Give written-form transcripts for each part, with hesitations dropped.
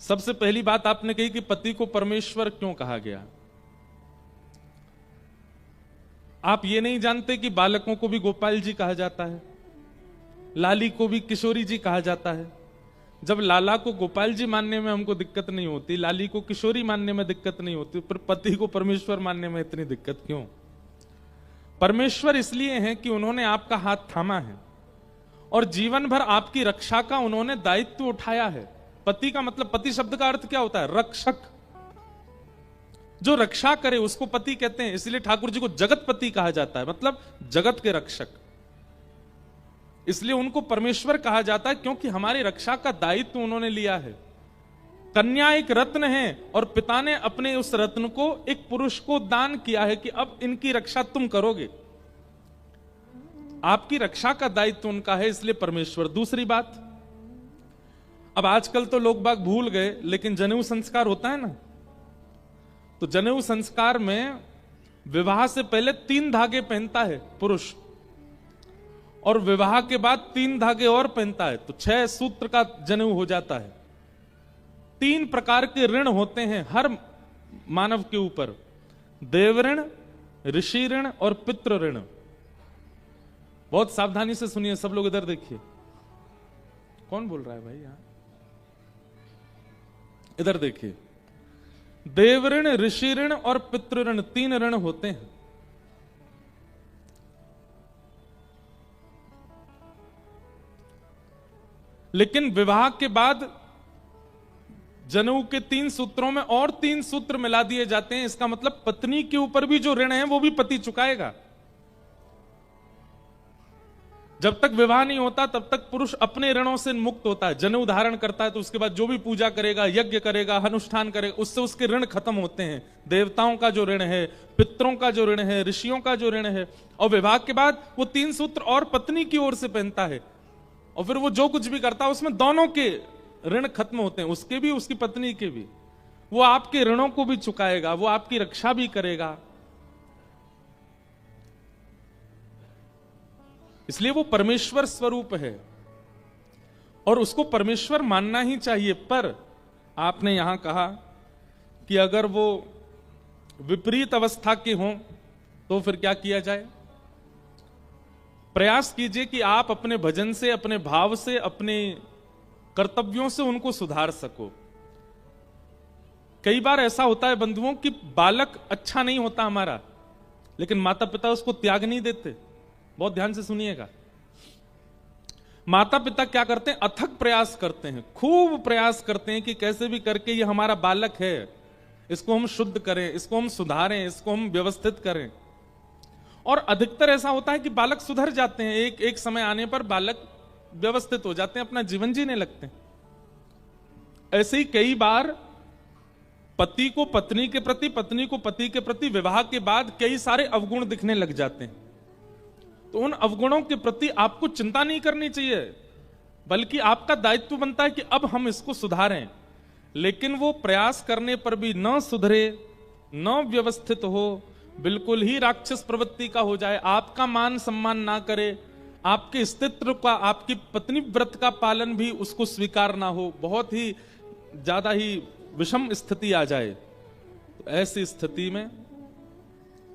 सबसे पहली बात आपने कही कि पति को परमेश्वर क्यों कहा गया। आप ये नहीं जानते कि बालकों को भी गोपाल जी कहा जाता है, लाली को भी किशोरी जी कहा जाता है। जब लाला को गोपाल जी मानने में हमको दिक्कत नहीं होती, लाली को किशोरी मानने में दिक्कत नहीं होती, पर पति को परमेश्वर मानने में इतनी दिक्कत क्यों? परमेश्वर इसलिए है कि उन्होंने आपका हाथ थामा है और जीवन भर आपकी रक्षा का उन्होंने दायित्व उठाया है। पति का मतलब, पति शब्द का अर्थ क्या होता है? रक्षक। जो रक्षा करे उसको पति कहते हैं। इसलिए ठाकुर जी को जगतपति कहा जाता है, मतलब जगत के रक्षक। इसलिए उनको परमेश्वर कहा जाता है क्योंकि हमारी रक्षा का दायित्व उन्होंने लिया है। कन्या एक रत्न है और पिता ने अपने उस रत्न को एक पुरुष को दान किया है कि अब इनकी रक्षा तुम करोगे। आपकी रक्षा का दायित्व उनका है, इसलिए परमेश्वर। दूसरी बात, अब आजकल तो लोग बाग भूल गए, लेकिन जनेऊ संस्कार होता है ना, तो जनेऊ संस्कार में विवाह से पहले 3 धागे पहनता है पुरुष और विवाह के बाद 3 धागे और पहनता है, तो 6 सूत्र का जनेऊ हो जाता है। 3 प्रकार के ऋण होते हैं हर मानव के ऊपर, देव ऋण, ऋषि ऋण और पितृ ऋण। बहुत सावधानी से सुनिए सब लोग, इधर देखिए। कौन बोल रहा है भाई यहां? इधर देखिए। देव ऋण, ऋषि ऋण और पितृ ऋण, 3 ऋण होते हैं। लेकिन विवाह के बाद जनेऊ के 3 सूत्रों में और 3 सूत्र मिला दिए जाते हैं। इसका मतलब पत्नी के ऊपर भी जो ऋण है वो भी पति चुकाएगा। जब तक विवाह नहीं होता तब तक पुरुष अपने ऋणों से मुक्त होता है। जनेऊ धारण करता है तो उसके बाद जो भी पूजा करेगा, यज्ञ करेगा, अनुष्ठान करेगा, उससे उसके ऋण खत्म होते हैं। देवताओं का जो ऋण है, पितरों का जो ऋण है, ऋषियों का जो ऋण है, और विवाह के बाद वो 3 सूत्र और पत्नी की ओर से पहनता है और फिर वो जो कुछ भी करता है उसमें दोनों के ऋण खत्म होते हैं, उसके भी, उसकी पत्नी के भी। वो आपके ऋणों को भी चुकाएगा, वो आपकी रक्षा भी करेगा। इसलिए वो परमेश्वर स्वरूप है और उसको परमेश्वर मानना ही चाहिए। पर आपने यहां कहा कि अगर वो विपरीत अवस्था के हों तो फिर क्या किया जाए? प्रयास कीजिए कि आप अपने भजन से, अपने भाव से, अपने कर्तव्यों से उनको सुधार सको। कई बार ऐसा होता है बंधुओं कि बालक अच्छा नहीं होता हमारा, लेकिन माता पिता उसको त्याग नहीं देते। बहुत ध्यान से सुनिएगा। माता पिता क्या करते हैं? अथक प्रयास करते हैं, खूब प्रयास करते हैं कि कैसे भी करके ये हमारा बालक है, इसको हम शुद्ध करें, इसको हम सुधारें, इसको हम व्यवस्थित करें। और अधिकतर ऐसा होता है कि बालक सुधर जाते हैं, एक समय आने पर बालक व्यवस्थित हो जाते हैं, अपना जीवन जीने लगते हैं। ऐसे ही कई बार पति को पत्नी के प्रति, पत्नी को पति के प्रति विवाह के बाद कई सारे अवगुण दिखने लग जाते हैं। तो उन अवगुणों के प्रति आपको चिंता नहीं करनी चाहिए, बल्कि आपका दायित्व बनता है कि अब हम इसको सुधारें। लेकिन वो प्रयास करने पर भी न सुधरे, न व्यवस्थित हो, बिल्कुल ही राक्षस प्रवृत्ति का हो जाए, आपका मान सम्मान ना करे, आपके अस्तित्व का, आपकी पत्नी व्रत का पालन भी उसको स्वीकार ना हो, बहुत ही ज्यादा ही विषम स्थिति आ जाए, तो ऐसी स्थिति में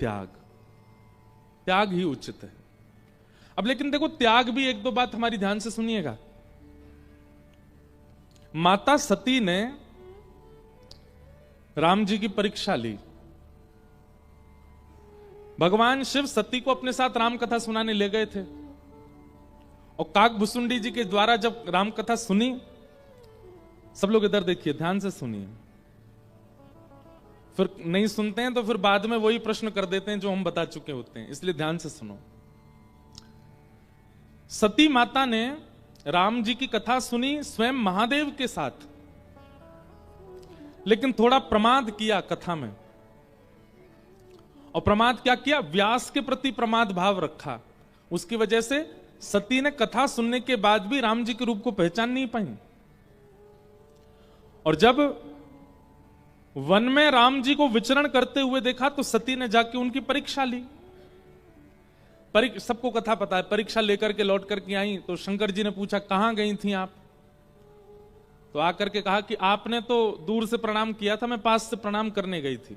त्याग ही उचित है। अब लेकिन देखो, त्याग भी 1-2 बात हमारी ध्यान से सुनिएगा। माता सती ने राम जी की परीक्षा ली। भगवान शिव सती को अपने साथ राम कथा सुनाने ले गए थे और काकभुसुंडी जी के द्वारा जब राम कथा सुनी, सब लोग इधर देखिए, ध्यान से सुनिए, फिर नहीं सुनते हैं तो फिर बाद में वही प्रश्न कर देते हैं जो हम बता चुके होते हैं, इसलिए ध्यान से सुनो। सती माता ने राम जी की कथा सुनी स्वयं महादेव के साथ, लेकिन थोड़ा प्रमाद किया कथा में। और प्रमाद क्या किया? व्यास के प्रति प्रमाद भाव रखा। उसकी वजह से सती ने कथा सुनने के बाद भी राम जी के रूप को पहचान नहीं पाई। और जब वन में राम जी को विचरण करते हुए देखा तो सती ने जाके उनकी परीक्षा ली। सबको कथा पता है, परीक्षा लेकर के लौट करके आई तो शंकर जी ने पूछा, कहां गई थी आप? तो आकर के कहा कि आपने तो दूर से प्रणाम किया था, मैं पास से प्रणाम करने गई थी।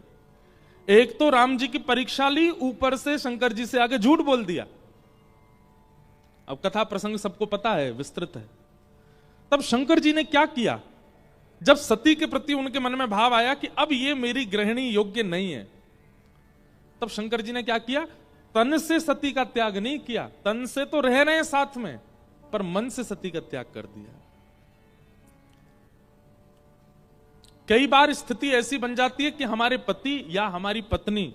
एक तो राम जी की परीक्षा ली, ऊपर से शंकर जी से आगे झूठ बोल दिया। अब कथा प्रसंग सबको पता है, विस्तृत है। तब शंकर जी ने क्या किया, जब सती के प्रति उनके मन में भाव आया कि अब ये मेरी गृहिणी योग्य नहीं है, तब शंकर जी ने क्या किया, तन से सती का त्याग नहीं किया। तन से तो रह रहे हैं साथ में, पर मन से सती का त्याग कर दिया। कई बार स्थिति ऐसी बन जाती है कि हमारे पति या हमारी पत्नी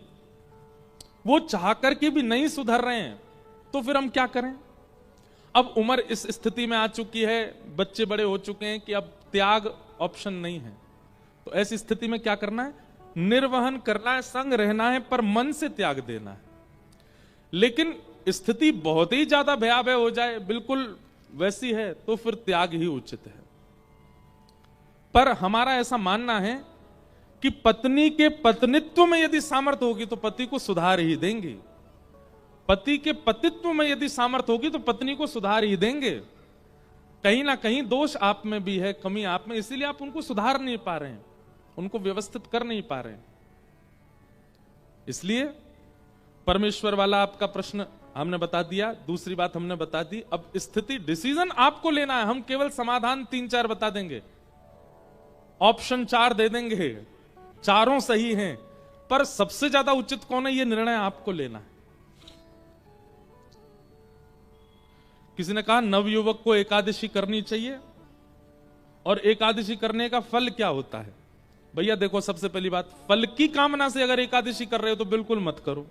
वो चाह करके भी नहीं सुधर रहे हैं, तो फिर हम क्या करें। अब उम्र इस स्थिति में आ चुकी है, बच्चे बड़े हो चुके हैं कि अब त्याग ऑप्शन नहीं है। तो ऐसी स्थिति में क्या करना है, निर्वहन करना है, संग रहना है, पर मन से त्याग देना है। लेकिन स्थिति बहुत ही ज्यादा भयावह हो जाए, बिल्कुल वैसी है, तो फिर त्याग ही उचित है। पर हमारा ऐसा मानना है कि पत्नी के पत्नित्व में यदि सामर्थ्य होगी तो पति को सुधार ही देंगे, पति के पतित्व में यदि सामर्थ्य होगी तो पत्नी को सुधार ही देंगे। कहीं ना कहीं दोष आप में भी है, कमी आप में, इसीलिए आप उनको सुधार नहीं पा रहे हैं, उनको व्यवस्थित कर नहीं पा रहे हैं। इसलिए परमेश्वर वाला आपका प्रश्न हमने बता दिया, दूसरी बात हमने बता दी। अब स्थिति डिसीजन आपको लेना है, हम केवल समाधान 3-4 बता देंगे, ऑप्शन 4 दे देंगे, चारों सही हैं, पर सबसे ज्यादा उचित कौन है, यह निर्णय आपको लेना है। किसी ने कहा नवयुवक को एकादशी करनी चाहिए, और एकादशी करने का फल क्या होता है। भैया देखो, सबसे पहली बात, फल की कामना से अगर एकादशी कर रहे हो तो बिल्कुल मत करो।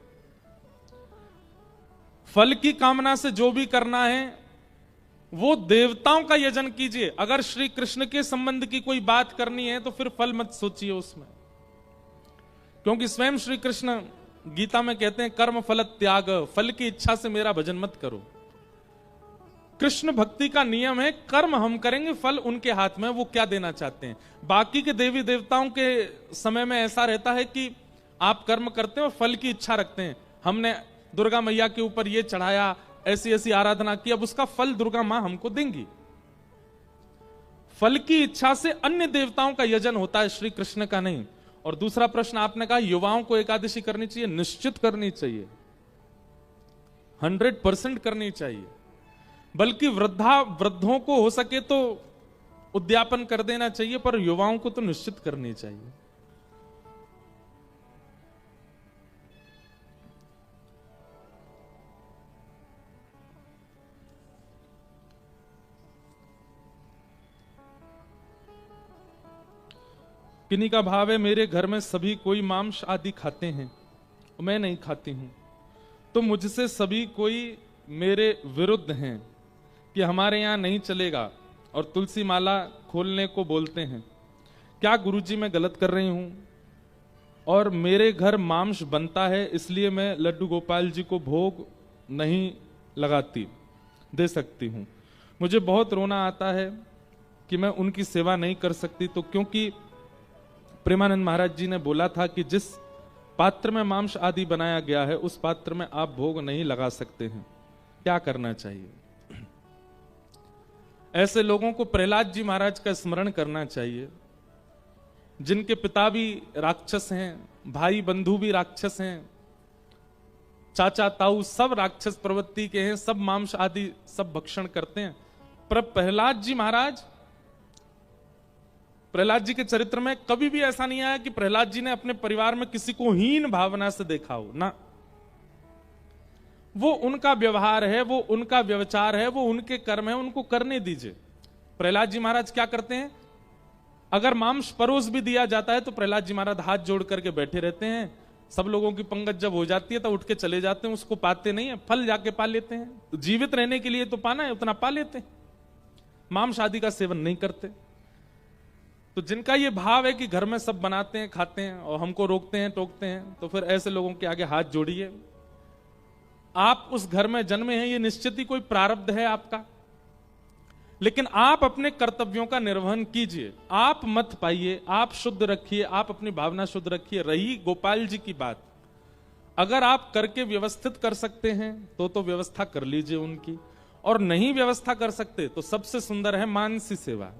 फल की कामना से जो भी करना है वो देवताओं का यजन कीजिए। अगर श्री कृष्ण के संबंध की कोई बात करनी है तो फिर फल मत सोचिए उसमें, क्योंकि स्वयं श्री कृष्ण गीता में कहते हैं कर्म फल त्याग, फल की इच्छा से मेरा भजन मत करो। कृष्ण भक्ति का नियम है, कर्म हम करेंगे, फल उनके हाथ में, वो क्या देना चाहते हैं। बाकी के देवी देवताओं के समय में ऐसा रहता है कि आप कर्म करते हैं और फल की इच्छा रखते हैं। हमने दुर्गा मैया के ऊपर ये चढ़ाया, ऐसी ऐसी आराधना की, अब उसका फल दुर्गा मां हमको देंगी। फल की इच्छा से अन्य देवताओं का यजन होता है, श्री कृष्ण का नहीं। और दूसरा प्रश्न आपने कहा युवाओं को एकादशी करनी चाहिए, निश्चित करनी चाहिए, 100% करनी चाहिए। बल्कि वृद्धों को हो सके तो उद्यापन कर देना चाहिए, पर युवाओं को तो निश्चित करनी चाहिए। किन्हीं का भाव है, मेरे घर में सभी कोई मांस आदि खाते हैं, मैं नहीं खाती हूं, तो मुझसे सभी कोई मेरे विरुद्ध हैं कि हमारे यहां नहीं चलेगा और तुलसी माला खोलने को बोलते हैं। क्या गुरुजी मैं गलत कर रही हूं? और मेरे घर मांस बनता है, इसलिए मैं लड्डू गोपाल जी को भोग नहीं लगाती, दे सकती हूं। मुझे बहुत रोना आता है कि मैं उनकी सेवा नहीं कर सकती, तो क्योंकि प्रेमानंद महाराज जी ने बोला था कि जिस पात्र में मांस आदि बनाया गया है उस पात्र में आप भोग नहीं लगा सकते हैं। क्या करना चाहिए? ऐसे लोगों को प्रहलाद जी महाराज का स्मरण करना चाहिए, जिनके पिता भी राक्षस हैं, भाई बंधु भी राक्षस हैं, चाचा ताऊ सब राक्षस प्रवृत्ति के हैं, सब मांस आदि सब भक्षण करते हैं। पर प्रहलाद जी के चरित्र में कभी भी ऐसा नहीं आया कि प्रहलाद जी ने अपने परिवार में किसी को हीन भावना से देखा हो ना। वो उनका व्यवहार है, वो उनका व्यवचार है, वो उनके कर्म है, उनको करने दीजिए। प्रहलाद जी महाराज क्या करते हैं, अगर मांस परोस भी दिया जाता है तो प्रहलाद जी महाराज हाथ जोड़ करके बैठे रहते हैं। सब लोगों की पंगत जब हो जाती है तो उठ के चले जाते हैं, उसको पाते नहीं है, फल जाके पा लेते हैं। तो जीवित रहने के लिए तो पाना है, उतना पा लेते हैं, मांस आदि का सेवन नहीं करते। तो जिनका ये भाव है कि घर में सब बनाते हैं, खाते हैं और हमको रोकते हैं, टोकते हैं, तो फिर ऐसे लोगों के आगे हाथ जोड़िए। आप उस घर में जन्मे हैं, ये निश्चित ही कोई प्रारब्ध है आपका, लेकिन आप अपने कर्तव्यों का निर्वहन कीजिए। आप मत पाइए, आप शुद्ध रखिए, आप अपनी भावना शुद्ध रखिए। रही गोपाल जी की बात, अगर आप करके व्यवस्थित कर सकते हैं तो व्यवस्था कर लीजिए उनकी, और नहीं व्यवस्था कर सकते तो सबसे सुंदर है मानसी सेवा।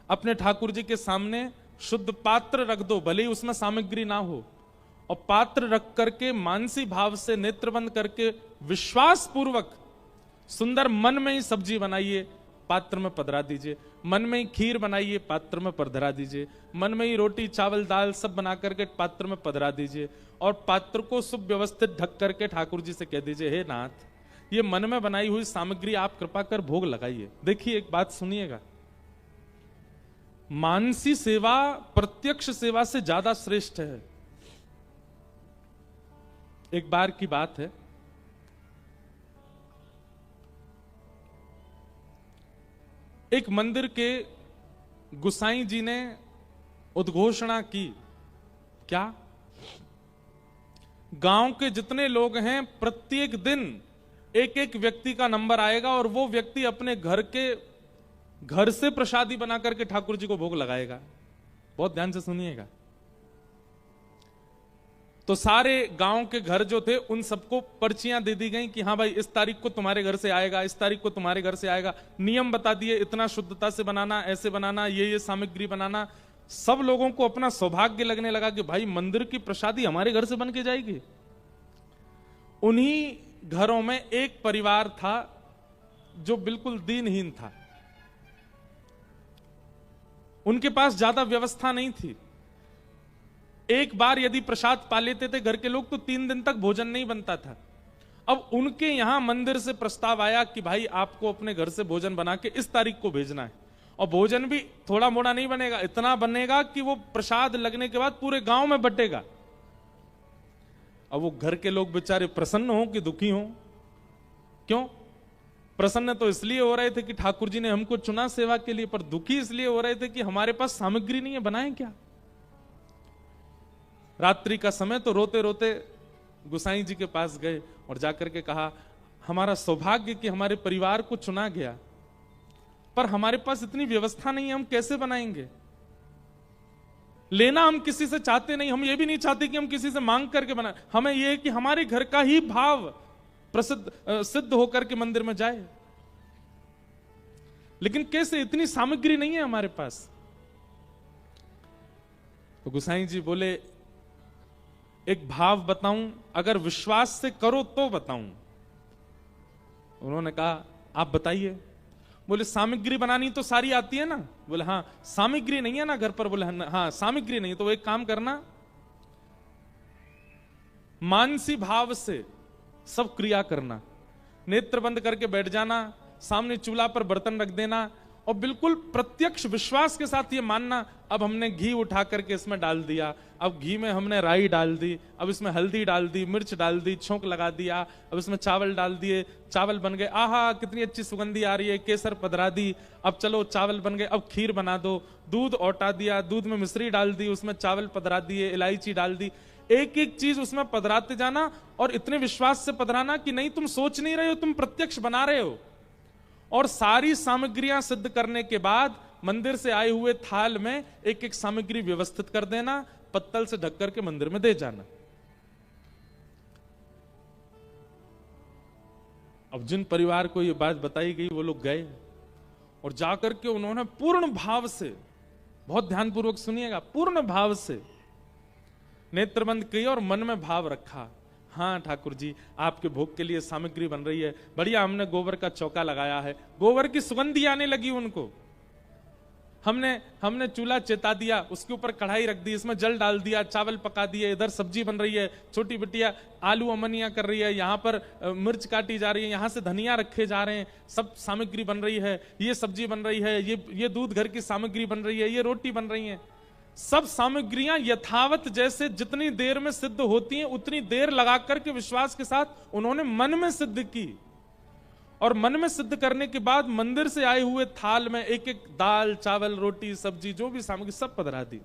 अपने ठाकुर जी के सामने शुद्ध पात्र रख दो, भले ही उसमें सामग्री ना हो, और पात्र रख करके मानसी भाव से नेत्र बंद करके विश्वास पूर्वक सुंदर मन में ही सब्जी बनाइए, पात्र में पधरा दीजिए। मन में ही खीर बनाइए, पात्र में पधरा दीजिए। मन में ही रोटी चावल दाल सब बना करके पात्र में पधरा दीजिए, और पात्र को सुव्यवस्थित ढक करके ठाकुर जी से कह दीजिए, हे नाथ, ये मन में बनाई हुई सामग्री आप कृपा कर भोग लगाइए। देखिए, एक बात सुनिएगा, मानसी सेवा प्रत्यक्ष सेवा से ज्यादा श्रेष्ठ है। एक बार की बात है, एक मंदिर के गुसाई जी ने उद्घोषणा की, क्या? गांव के जितने लोग हैं प्रत्येक दिन एक एक व्यक्ति का नंबर आएगा, और वो व्यक्ति अपने घर से प्रसादी बना करके ठाकुर जी को भोग लगाएगा। बहुत ध्यान से सुनिएगा। तो सारे गांव के घर जो थे उन सबको पर्चियां दे दी गई कि हाँ भाई, इस तारीख को तुम्हारे घर से आएगा, इस तारीख को तुम्हारे घर से आएगा। नियम बता दिए, इतना शुद्धता से बनाना, ऐसे बनाना, ये सामग्री बनाना। सब लोगों को अपना सौभाग्य लगने लगा कि भाई मंदिर की प्रसादी हमारे घर से बन के जाएगी। उन्हीं घरों में एक परिवार था जो बिल्कुल दीनहीन था, उनके पास ज्यादा व्यवस्था नहीं थी। एक बार यदि प्रसाद पा लेते थे घर के लोग तो 3 दिन तक भोजन नहीं बनता था। अब उनके यहां मंदिर से प्रस्ताव आया कि भाई आपको अपने घर से भोजन बना के इस तारीख को भेजना है, और भोजन भी थोड़ा मोड़ा नहीं बनेगा, इतना बनेगा कि वो प्रसाद लगने के बाद पूरे गांव में बटेगा। अब वो घर के लोग बेचारे प्रसन्न हो कि दुखी हो? क्यों? प्रसन्न तो इसलिए हो रहे थे कि ठाकुर जी ने हमको चुना सेवा के लिए, पर दुखी इसलिए हो रहे थे कि हमारे पास सामग्री नहीं है, बनाएं क्या? रात्रि का समय तो रोते रोते गुसाई जी के पास गए और जाकर के कहा, हमारा सौभाग्य कि हमारे परिवार को चुना गया, पर हमारे पास इतनी व्यवस्था नहीं है, हम कैसे बनाएंगे? लेना हम किसी से चाहते नहीं, हम ये भी नहीं चाहते कि हम किसी से मांग करके बनाए। हमें यह है कि हमारे घर का ही भाव सिद्ध होकर के मंदिर में जाए, लेकिन कैसे? इतनी सामग्री नहीं है हमारे पास। तो गुसाई जी बोले, एक भाव बताऊं, अगर विश्वास से करो तो बताऊं। उन्होंने कहा, आप बताइए। बोले, सामग्री बनानी तो सारी आती है ना? बोले, हाँ। सामग्री नहीं है ना घर पर? बोले, हाँ सामग्री नहीं। तो एक काम करना, मानसी भाव से सब क्रिया करना, नेत्र बंद करके बैठ जाना, सामने चूल्हा पर बर्तन रख देना, और बिल्कुल प्रत्यक्ष विश्वास के साथ ये मानना, अब हमने घी उठा करके इसमें डाल दिया, अब घी में हमने राई डाल दी, अब इसमें हल्दी डाल दी, मिर्च डाल दी, छोंक लगा दिया, अब इसमें चावल डाल दिए, चावल बन गए, आहा कितनी अच्छी सुगंधी आ रही है, केसर पधरा दी, अब चलो चावल बन गए, अब खीर बना दो, दूध औटा दिया, दूध में मिश्री डाल दी, उसमें चावल पधरा दिए, इलायची डाल दी, एक एक चीज उसमें पधराते जाना, और इतने विश्वास से पधराना कि नहीं तुम सोच नहीं रहे हो, तुम प्रत्यक्ष बना रहे हो। और सारी सामग्रियां सिद्ध करने के बाद मंदिर से आए हुए थाल में एक एक सामग्री व्यवस्थित कर देना, पत्तल से ढक करके मंदिर में दे जाना। अब जिन परिवार को यह बात बताई गई वो लोग गए और जाकर के उन्होंने पूर्ण भाव से, बहुत ध्यानपूर्वक सुनिएगा, पूर्ण भाव से नेत्रबंद किया और मन में भाव रखा, हाँ ठाकुर जी आपके भोग के लिए सामग्री बन रही है, बढ़िया, हमने गोबर का चौका लगाया है, गोबर की सुगंधी आने लगी उनको, हमने चूल्हा चेता दिया, उसके ऊपर कढ़ाई रख दी, इसमें जल डाल दिया, चावल पका दिए, इधर सब्जी बन रही है, छोटी बिटिया आलू अमनिया कर रही है, यहाँ पर मिर्च काटी जा रही है, यहाँ से धनिया रखे जा रहे हैं, सब सामग्री बन रही है, ये सब्जी बन रही है, ये दूध घर की सामग्री बन रही है, ये रोटी बन रही है। सब सामग्रियां यथावत जैसे जितनी देर में सिद्ध होती हैं उतनी देर लगा करके विश्वास के साथ उन्होंने मन में सिद्ध की, और मन में सिद्ध करने के बाद मंदिर से आए हुए थाल में एक एक दाल चावल रोटी सब्जी जो भी सामग्री सब पधरा दी,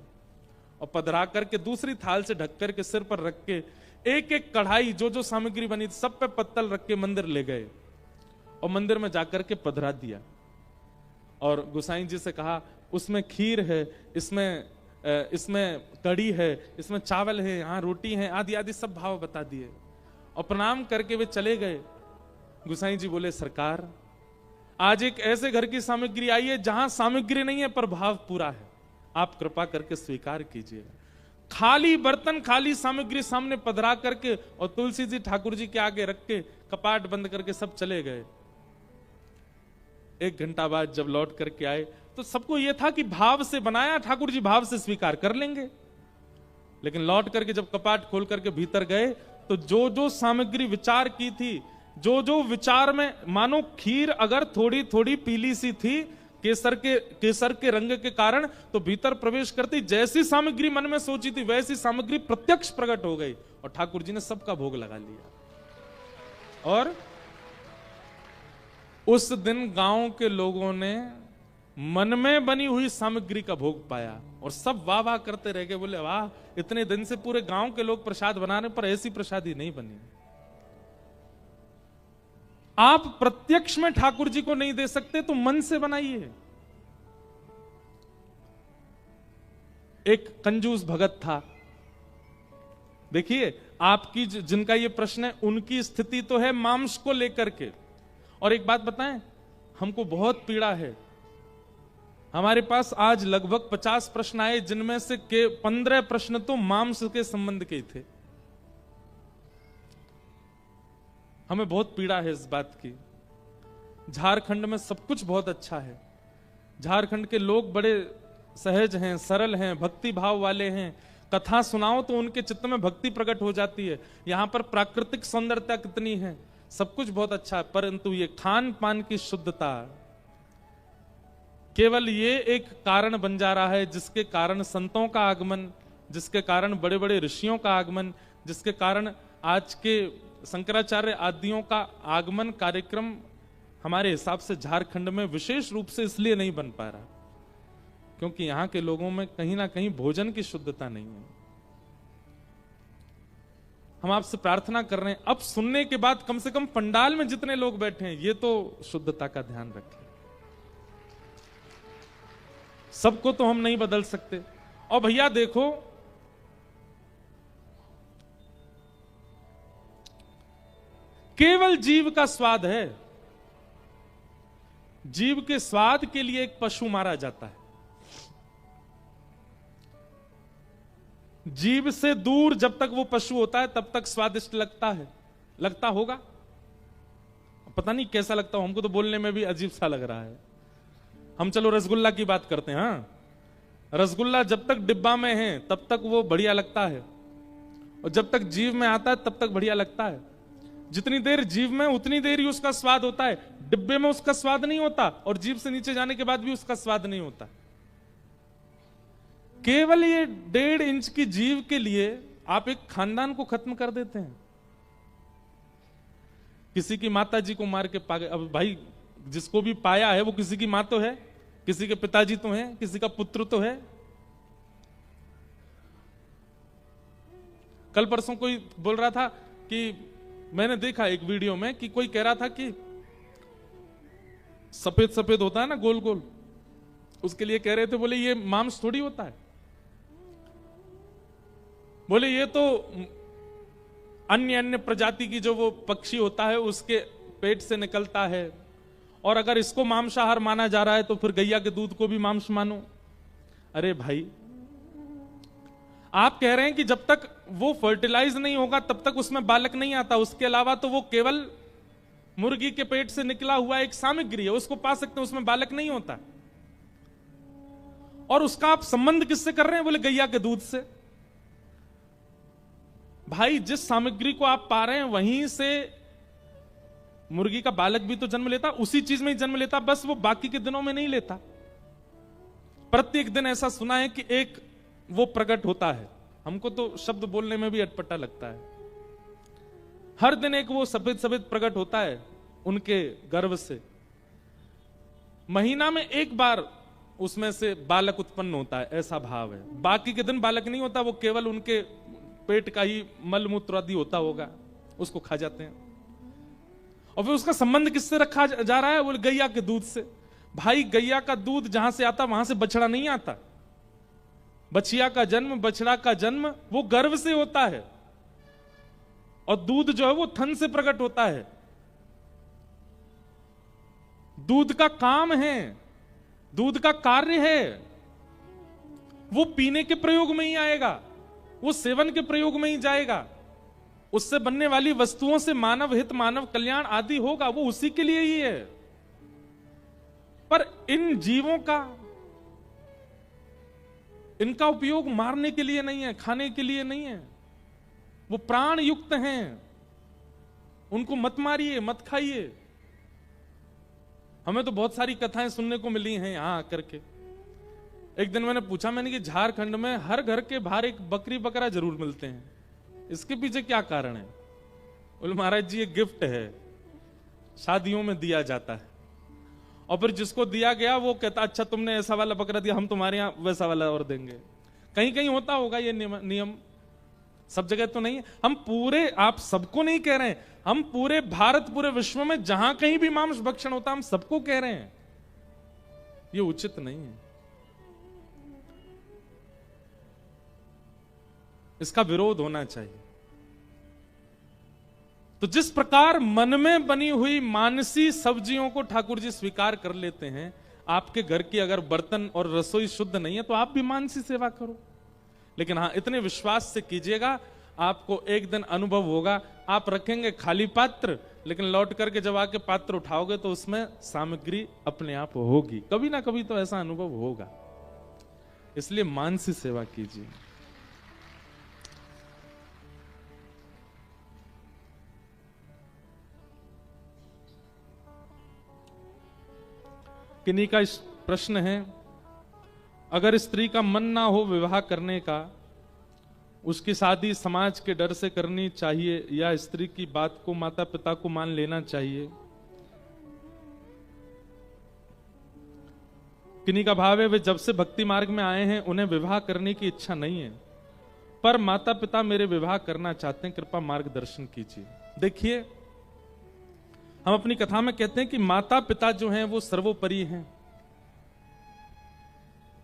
और पधरा करके दूसरी थाल से ढक करके सिर पर रख के एक एक कढ़ाई जो जो सामग्री बनी सब पे पत्तल रख के मंदिर ले गए और मंदिर में जाकर के पधरा दिया। और गोसाई जी से कहा उसमें खीर है, इसमें कड़ी है, इसमें चावल है, यहाँ रोटी है, आदि आदि सब भाव बता दिए और प्रणाम करके वे चले गए। गोसाई जी बोले सरकार आज एक ऐसे घर की सामग्री आई है जहां सामग्री नहीं है पर भाव पूरा है, आप कृपा करके स्वीकार कीजिए। खाली बर्तन, खाली सामग्री सामने पधरा करके और तुलसी जी ठाकुर जी के आगे रख के कपाट बंद करके सब चले गए। 1 घंटा बाद जब लौट करके आए तो सबको यह था कि भाव से बनाया, ठाकुर जी भाव से स्वीकार कर लेंगे। लेकिन लौट करके जब कपाट खोल करके भीतर गए तो जो जो सामग्री विचार की थी, जो जो विचार में, मानो खीर अगर थोड़ी थोड़ी पीली सी थी केसर के रंग के कारण, तो भीतर प्रवेश करती जैसी सामग्री मन में सोची थी वैसी सामग्री प्रत्यक्ष प्रकट हो गई और ठाकुर जी ने सबका भोग लगा लिया। और उस दिन गांव के लोगों ने मन में बनी हुई सामग्री का भोग पाया और सब वाह वाह करते रह गए, बोले वाह, इतने दिन से पूरे गांव के लोग प्रसाद बनाने पर ऐसी प्रसादी नहीं बनी। आप प्रत्यक्ष में ठाकुर जी को नहीं दे सकते तो मन से बनाइए। एक कंजूस भगत था, देखिए आपकी जिनका ये प्रश्न है उनकी स्थिति तो है मांस को लेकर के। और एक बात बताएं, हमको बहुत पीड़ा है, हमारे पास आज लगभग 50 प्रश्न आए जिनमें से 15 प्रश्न तो मांस के संबंध के थे। हमें बहुत पीड़ा है इस बात की। झारखंड में सब कुछ बहुत अच्छा है, झारखंड के लोग बड़े सहज हैं, सरल हैं, भक्ति भाव वाले हैं, कथा सुनाओ तो उनके चित्त में भक्ति प्रकट हो जाती है। यहां पर प्राकृतिक सौंदर्यता कितनी है, सब कुछ बहुत अच्छा है, परंतु ये खान पान की शुद्धता केवल ये एक कारण बन जा रहा है जिसके कारण संतों का आगमन, जिसके कारण बड़े बड़े ऋषियों का आगमन, जिसके कारण आज के शंकराचार्य आदियों का आगमन कार्यक्रम हमारे हिसाब से झारखंड में विशेष रूप से इसलिए नहीं बन पा रहा क्योंकि यहां के लोगों में कहीं ना कहीं भोजन की शुद्धता नहीं है। हम आपसे प्रार्थना कर रहे हैं, अब सुनने के बाद कम से कम पंडाल में जितने लोग बैठे हैं ये तो शुद्धता का ध्यान रखें। सबको तो हम नहीं बदल सकते। और भैया देखो, केवल जीव का स्वाद है, जीव के स्वाद के लिए एक पशु मारा जाता है। जीव से दूर जब तक वो पशु होता है तब तक स्वादिष्ट लगता है, लगता होगा, पता नहीं कैसा लगता हो, हमको तो बोलने में भी अजीब सा लग रहा है। हम चलो रसगुल्ला की बात करते हैं। हाँ, रसगुल्ला जब तक डिब्बा में है तब तक वो बढ़िया लगता है और जब तक जीव में आता है तब तक बढ़िया लगता है। जितनी देर जीव में उतनी देर ही उसका स्वाद होता है, डिब्बे में उसका स्वाद नहीं होता और जीव से नीचे जाने के बाद भी उसका स्वाद नहीं होता। केवल ये 1.5 इंच की जीव के लिए आप एक खानदान को खत्म कर देते हैं। किसी की माता जी को मार के पा गए, अब भाई जिसको भी पाया है वो किसी की मां तो है, किसी के पिताजी तो हैं, किसी का पुत्र तो है। कल परसों कोई बोल रहा था कि मैंने देखा एक वीडियो में कि कोई कह रहा था कि सफेद सफेद होता है ना गोल गोल, उसके लिए कह रहे थे, बोले ये मांस थोड़ी होता है, बोले ये तो अन्य अन्य प्रजाति की जो वो पक्षी होता है उसके पेट से निकलता है, और अगर इसको मांसाहार माना जा रहा है तो फिर गैया के दूध को भी मांस मानो। अरे भाई, आप कह रहे हैं कि जब तक वो फर्टिलाइज नहीं होगा तब तक उसमें बालक नहीं आता, उसके अलावा तो वो केवल मुर्गी के पेट से निकला हुआ एक सामग्री है, उसको पा सकते हैं, उसमें बालक नहीं होता। और उसका आप संबंध किससे कर रहे हैं? बोले गैया के दूध से। भाई, जिस सामग्री को आप पा रहे हैं वहीं से मुर्गी का बालक भी तो जन्म लेता, उसी चीज में ही जन्म लेता, बस वो बाकी के दिनों में नहीं लेता। प्रत्येक दिन ऐसा सुना है कि एक वो प्रकट होता है, हमको तो शब्द बोलने में भी अटपटा लगता है। हर दिन एक वो सफेद सफेद प्रकट होता है उनके गर्भ से, महीना में एक बार उसमें से बालक उत्पन्न होता है, ऐसा भाव है। बाकी के दिन बालक नहीं होता, वो केवल उनके पेट का ही मल मूत्र आदि होता होगा, उसको खा जाते हैं। और फिर उसका संबंध किससे रखा जा रहा है? वो गैया के दूध से। भाई, गैया का दूध जहां से आता वहां से बछड़ा नहीं आता। बछिया का जन्म, बछड़ा का जन्म वो गर्भ से होता है, और दूध जो है वो थन से प्रकट होता है। दूध का काम है, दूध का कार्य है, वो पीने के प्रयोग में ही आएगा, वो सेवन के प्रयोग में ही जाएगा, उससे बनने वाली वस्तुओं से मानव हित, मानव कल्याण आदि होगा, वो उसी के लिए ही है। पर इन जीवों का, इनका उपयोग मारने के लिए नहीं है, खाने के लिए नहीं है, वो प्राण युक्त हैं, उनको मत मारिए, मत खाइए। हमें तो बहुत सारी कथाएं सुनने को मिली हैं यहां आकर के। एक दिन मैंने पूछा, मैंने कि झारखंड में हर घर के बाहर एक बकरी बकरा जरूर मिलते हैं, इसके पीछे क्या कारण है? बोले महाराज जी ये गिफ्ट है, शादियों में दिया जाता है, और फिर जिसको दिया गया वो कहता अच्छा तुमने ऐसा वाला बकरा दिया, हम तुम्हारे यहां वैसा वाला और देंगे। कहीं कहीं होता होगा ये नियम, सब जगह तो नहीं है। हम पूरे, आप सबको नहीं कह रहे हैं, हम पूरे भारत, पूरे विश्व में जहां कहीं भी मांस भक्षण होता है हम सबको कह रहे हैं, ये उचित नहीं है, इसका विरोध होना चाहिए। तो जिस प्रकार मन में बनी हुई मानसी सब्जियों को ठाकुर जी स्वीकार कर लेते हैं, आपके घर की अगर बर्तन और रसोई शुद्ध नहीं है तो आप भी मानसी सेवा करो, लेकिन हां इतने विश्वास से कीजिएगा, आपको एक दिन अनुभव होगा, आप रखेंगे खाली पात्र, लेकिन लौट करके जब आके पात्र उठाओगे तो उसमें सामग्री अपने आप होगी, कभी ना कभी तो ऐसा अनुभव होगा। इसलिए मानसी सेवा कीजिए। किन्हीं का प्रश्न है, अगर स्त्री का मन ना हो विवाह करने का, उसकी शादी समाज के डर से करनी चाहिए या स्त्री की बात को माता पिता को मान लेना चाहिए? किन्हीं का भाव है वे जब से भक्ति मार्ग में आए हैं उन्हें विवाह करने की इच्छा नहीं है, पर माता पिता मेरे विवाह करना चाहते हैं, कृपा मार्गदर्शन कीजिए। देखिए, हम अपनी कथा में कहते हैं कि माता पिता जो हैं वो सर्वोपरि हैं,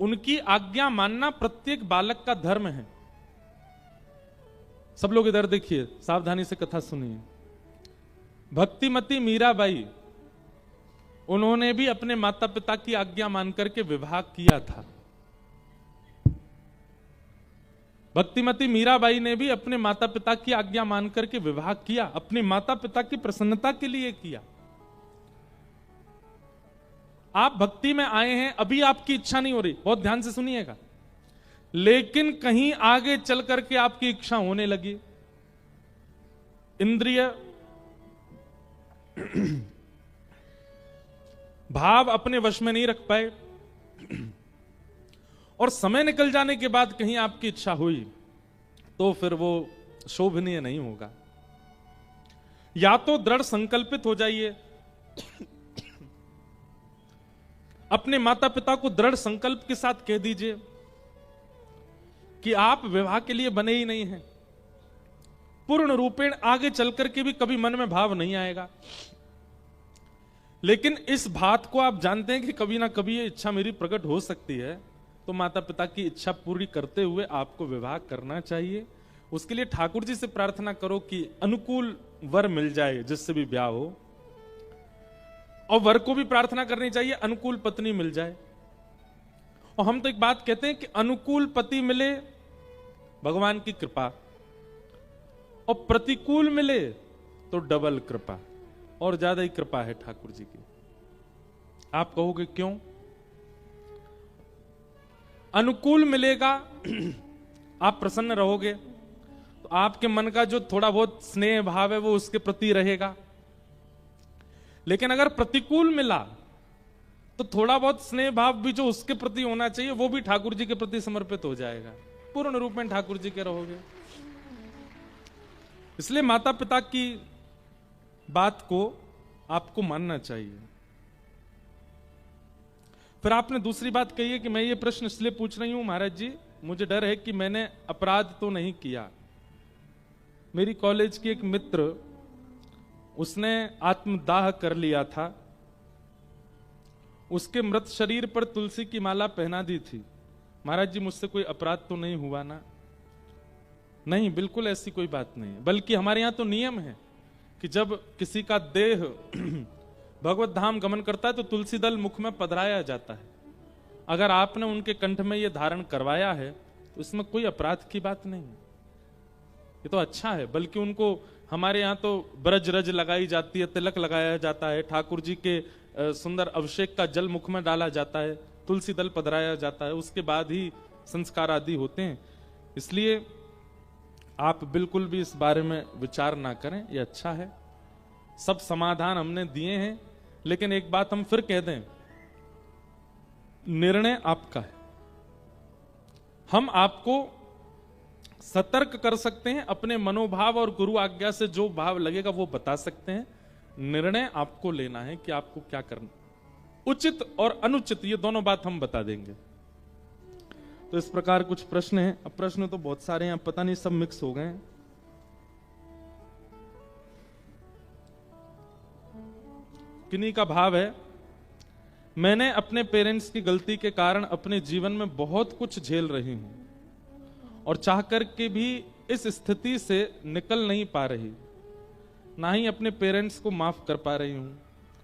उनकी आज्ञा मानना प्रत्येक बालक का धर्म है। सब लोग इधर देखिए, सावधानी से कथा सुनिए। भक्तिमती मीराबाई, उन्होंने भी अपने माता पिता की आज्ञा मान करके विवाह किया था। भक्तिमती मीराबाई ने भी अपने माता पिता की आज्ञा मान करके विवाह किया, अपने माता पिता की प्रसन्नता के लिए किया। आप भक्ति में आए हैं, अभी आपकी इच्छा नहीं हो रही, बहुत ध्यान से सुनिएगा, लेकिन कहीं आगे चल करके आपकी इच्छा होने लगी, इंद्रिय भाव अपने वश में नहीं रख पाए, और समय निकल जाने के बाद कहीं आपकी इच्छा हुई, तो फिर वो शोभनीय नहीं होगा। या तो दृढ़ संकल्पित हो जाइए, अपने माता पिता को दृढ़ संकल्प के साथ कह दीजिए कि आप विवाह के लिए बने ही नहीं हैं, पूर्ण रूपेण आगे चलकर के भी कभी मन में भाव नहीं आएगा, लेकिन इस बात को आप जानते हैं कि कभी ना कभी ये इच्छा मेरी प्रकट हो सकती है, तो माता पिता की इच्छा पूरी करते हुए आपको विवाह करना चाहिए। उसके लिए ठाकुर जी से प्रार्थना करो कि अनुकूल वर मिल जाए जिससे भी ब्याह हो, और वर को भी प्रार्थना करनी चाहिए अनुकूल पत्नी मिल जाए। और हम तो एक बात कहते हैं कि अनुकूल पति मिले भगवान की कृपा, और प्रतिकूल मिले तो डबल कृपा, और ज्यादा ही कृपा है ठाकुर जी की। आप कहोगे क्यों? अनुकूल मिलेगा, आप प्रसन्न रहोगे, तो आपके मन का जो थोड़ा बहुत स्नेह भाव है वो उसके प्रति रहेगा। लेकिन अगर प्रतिकूल मिला तो थोड़ा बहुत स्नेह भाव भी जो उसके प्रति होना चाहिए वो भी ठाकुर जी के प्रति समर्पित हो जाएगा, पूर्ण रूप में ठाकुर जी के रहोगे। इसलिए माता पिता की बात को आपको मानना चाहिए। फिर आपने दूसरी बात कही है कि मैं ये प्रश्न इसलिए पूछ रही हूं महाराज जी, मुझे डर है कि मैंने अपराध तो नहीं किया। मेरी कॉलेज की एक मित्र, उसने आत्मदाह कर लिया था, उसके मृत शरीर पर तुलसी की माला पहना दी थी। महाराज जी मुझसे कोई अपराध तो नहीं हुआ ना? नहीं, बिल्कुल ऐसी कोई बात नहीं है, बल्कि हमारे यहां तो नियम है कि जब किसी का देह भगवत धाम गमन करता है तो तुलसी दल मुख में पधराया जाता है। अगर आपने उनके कंठ में ये धारण करवाया है तो इसमें कोई अपराध की बात नहीं है, ये तो अच्छा है। बल्कि उनको हमारे यहाँ तो ब्रज रज लगाई जाती है, तिलक लगाया जाता है, ठाकुर जी के सुंदर अभिषेक का जल मुख में डाला जाता है, तुलसी दल पधराया जाता है, उसके बाद ही संस्कार आदि होते हैं। इसलिए आप बिल्कुल भी इस बारे में विचार ना करें, ये अच्छा है। सब समाधान हमने दिए हैं, लेकिन एक बात हम फिर कह दें, निर्णय आपका है। हम आपको सतर्क कर सकते हैं, अपने मनोभाव और गुरु आज्ञा से जो भाव लगेगा वो बता सकते हैं। निर्णय आपको लेना है कि आपको क्या करना, उचित और अनुचित, ये दोनों बात हम बता देंगे। तो इस प्रकार कुछ प्रश्न हैं। अब प्रश्न तो बहुत सारे हैं, अब पता नहीं सब मिक्स हो गए हैं। किन्हीं का भाव है, मैंने अपने पेरेंट्स की गलती के कारण अपने जीवन में बहुत कुछ झेल रही हूं और चाह कर के भी इस स्थिति से निकल नहीं पा रही, ना ही अपने पेरेंट्स को माफ कर पा रही हूं।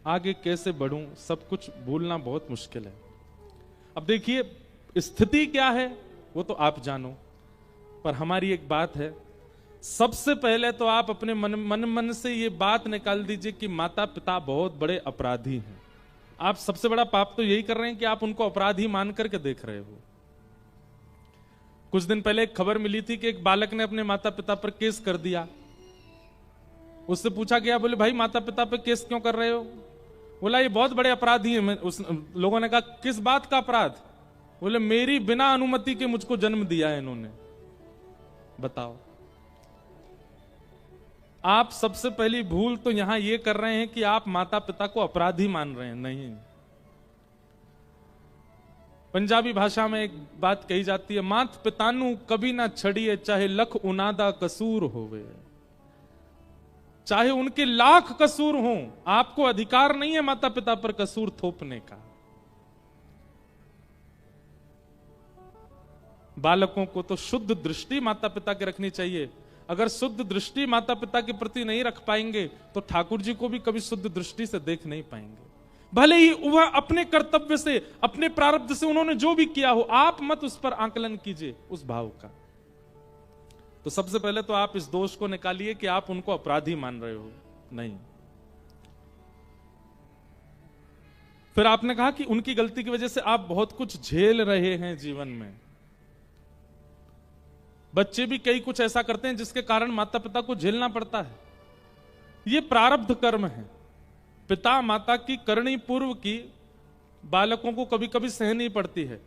आगे कैसे बढ़ूं, सब कुछ भूलना बहुत मुश्किल है। अब देखिए, स्थिति क्या है वो तो आप जानो, पर हमारी एक बात है, सबसे पहले तो आप अपने मन से ये बात निकाल दीजिए कि माता पिता बहुत बड़े अपराधी हैं। आप सबसे बड़ा पाप तो यही कर रहे हैं कि आप उनको अपराधी मान करके देख रहे हो। कुछ दिन पहले एक खबर मिली थी कि एक बालक ने अपने माता पिता पर केस कर दिया। उससे पूछा गया, बोले भाई माता पिता पर केस क्यों कर रहे हो? बोला ये बहुत बड़े अपराधी हैं। लोगों ने कहा किस बात का अपराध? बोले मेरी बिना अनुमति के मुझको जन्म दिया है इन्होंने। बताओ, आप सबसे पहली भूल तो यहां ये कर रहे हैं कि आप माता पिता को अपराधी मान रहे हैं। नहीं, पंजाबी भाषा में एक बात कही जाती है, मात पितानु कभी ना छड़िए चाहे लख उनादा कसूर होवे। चाहे उनके लाख कसूर हों, आपको अधिकार नहीं है माता पिता पर कसूर थोपने का। बालकों को तो शुद्ध दृष्टि माता पिता की रखनी चाहिए। अगर शुद्ध दृष्टि माता पिता के प्रति नहीं रख पाएंगे तो ठाकुर जी को भी कभी शुद्ध दृष्टि से देख नहीं पाएंगे। भले ही वह अपने कर्तव्य से, अपने प्रारब्ध से उन्होंने जो भी किया हो, आप मत उस पर आकलन कीजिए उस भाव का। तो सबसे पहले तो आप इस दोष को निकालिए कि आप उनको अपराधी मान रहे हो। नहीं, फिर आपने कहा कि उनकी गलती की वजह से आप बहुत कुछ झेल रहे हैं जीवन में। बच्चे भी कई कुछ ऐसा करते हैं जिसके कारण माता पिता को झेलना पड़ता है। यह प्रारब्ध कर्म है। पिता माता की करनी पूर्व की बालकों को कभी कभी सहनी पड़ती है।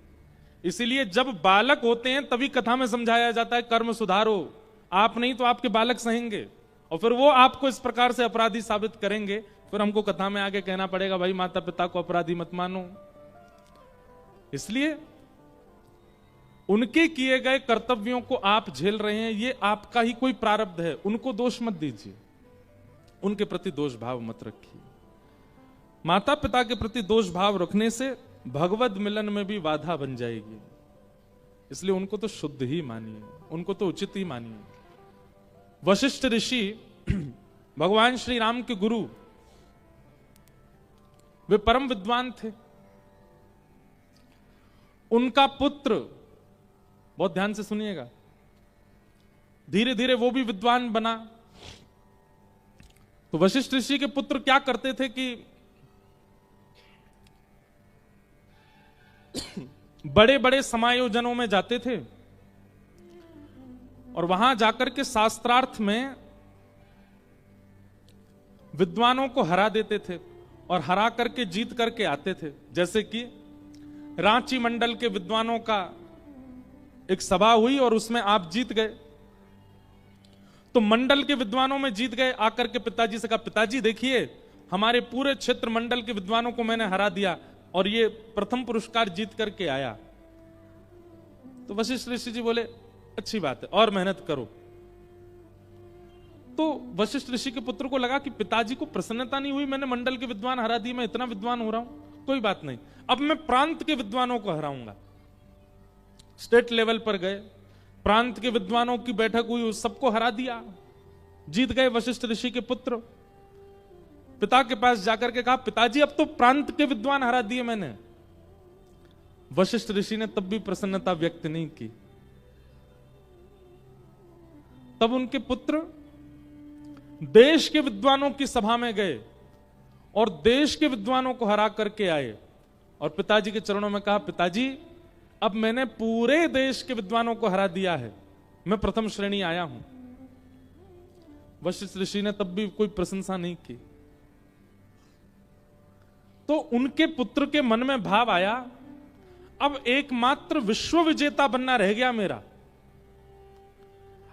इसीलिए जब बालक होते हैं तभी कथा में समझाया जाता है कर्म सुधारो। आप नहीं तो आपके बालक सहेंगे और फिर वो आपको इस प्रकार से अपराधी साबित करेंगे। फिर हमको कथा में आगे कहना पड़ेगा भाई माता पिता को अपराधी मत मानो। इसलिए उनके किए गए कर्तव्यों को आप झेल रहे हैं, ये आपका ही कोई प्रारब्ध है। उनको दोष मत दीजिए, उनके प्रति दोष भाव मत रखिए। माता पिता के प्रति दोष भाव रखने से भगवद मिलन में भी बाधा बन जाएगी। इसलिए उनको तो शुद्ध ही मानिए, उनको तो उचित ही मानिए। वशिष्ठ ऋषि भगवान श्री राम के गुरु, वे परम विद्वान थे। उनका पुत्र, बहुत ध्यान से सुनिएगा, धीरे धीरे वो भी विद्वान बना। तो वशिष्ठ ऋषि के पुत्र क्या करते थे कि बड़े बड़े समायोजनों में जाते थे और वहां जाकर के शास्त्रार्थ में विद्वानों को हरा देते थे और हरा करके जीत करके आते थे। जैसे कि रांची मंडल के विद्वानों का एक सभा हुई और उसमें आप जीत गए, तो मंडल के विद्वानों में जीत गए। आकर के पिताजी से कहा, पिताजी देखिए हमारे पूरे क्षेत्र मंडल के विद्वानों को मैंने हरा दिया और ये प्रथम पुरस्कार जीत करके आया। तो वशिष्ठ ऋषि जी बोले, अच्छी बात है और मेहनत करो। तो वशिष्ठ ऋषि के पुत्र को लगा कि पिताजी को प्रसन्नता नहीं हुई, मैंने मंडल के विद्वान हरा दिए, मैं इतना विद्वान हो रहा हूं, कोई बात नहीं, अब मैं प्रांत के विद्वानों को हराऊंगा। स्टेट लेवल पर गए, प्रांत के विद्वानों की बैठक हुई, उस सबको हरा दिया, जीत गए वशिष्ठ ऋषि के पुत्र। पिता के पास जाकर के कहा, पिताजी अब तो प्रांत के विद्वान हरा दिए मैंने। वशिष्ठ ऋषि ने तब भी प्रसन्नता व्यक्त नहीं की। तब उनके पुत्र देश के विद्वानों की सभा में गए और देश के विद्वानों को हरा करके आए और पिताजी के चरणों में कहा, पिताजी अब मैंने पूरे देश के विद्वानों को हरा दिया है, मैं प्रथम श्रेणी आया हूं। वशिष्ठ ऋषि ने तब भी कोई प्रशंसा नहीं की। तो उनके पुत्र के मन में भाव आया, अब एकमात्र विश्व विजेता बनना रह गया मेरा।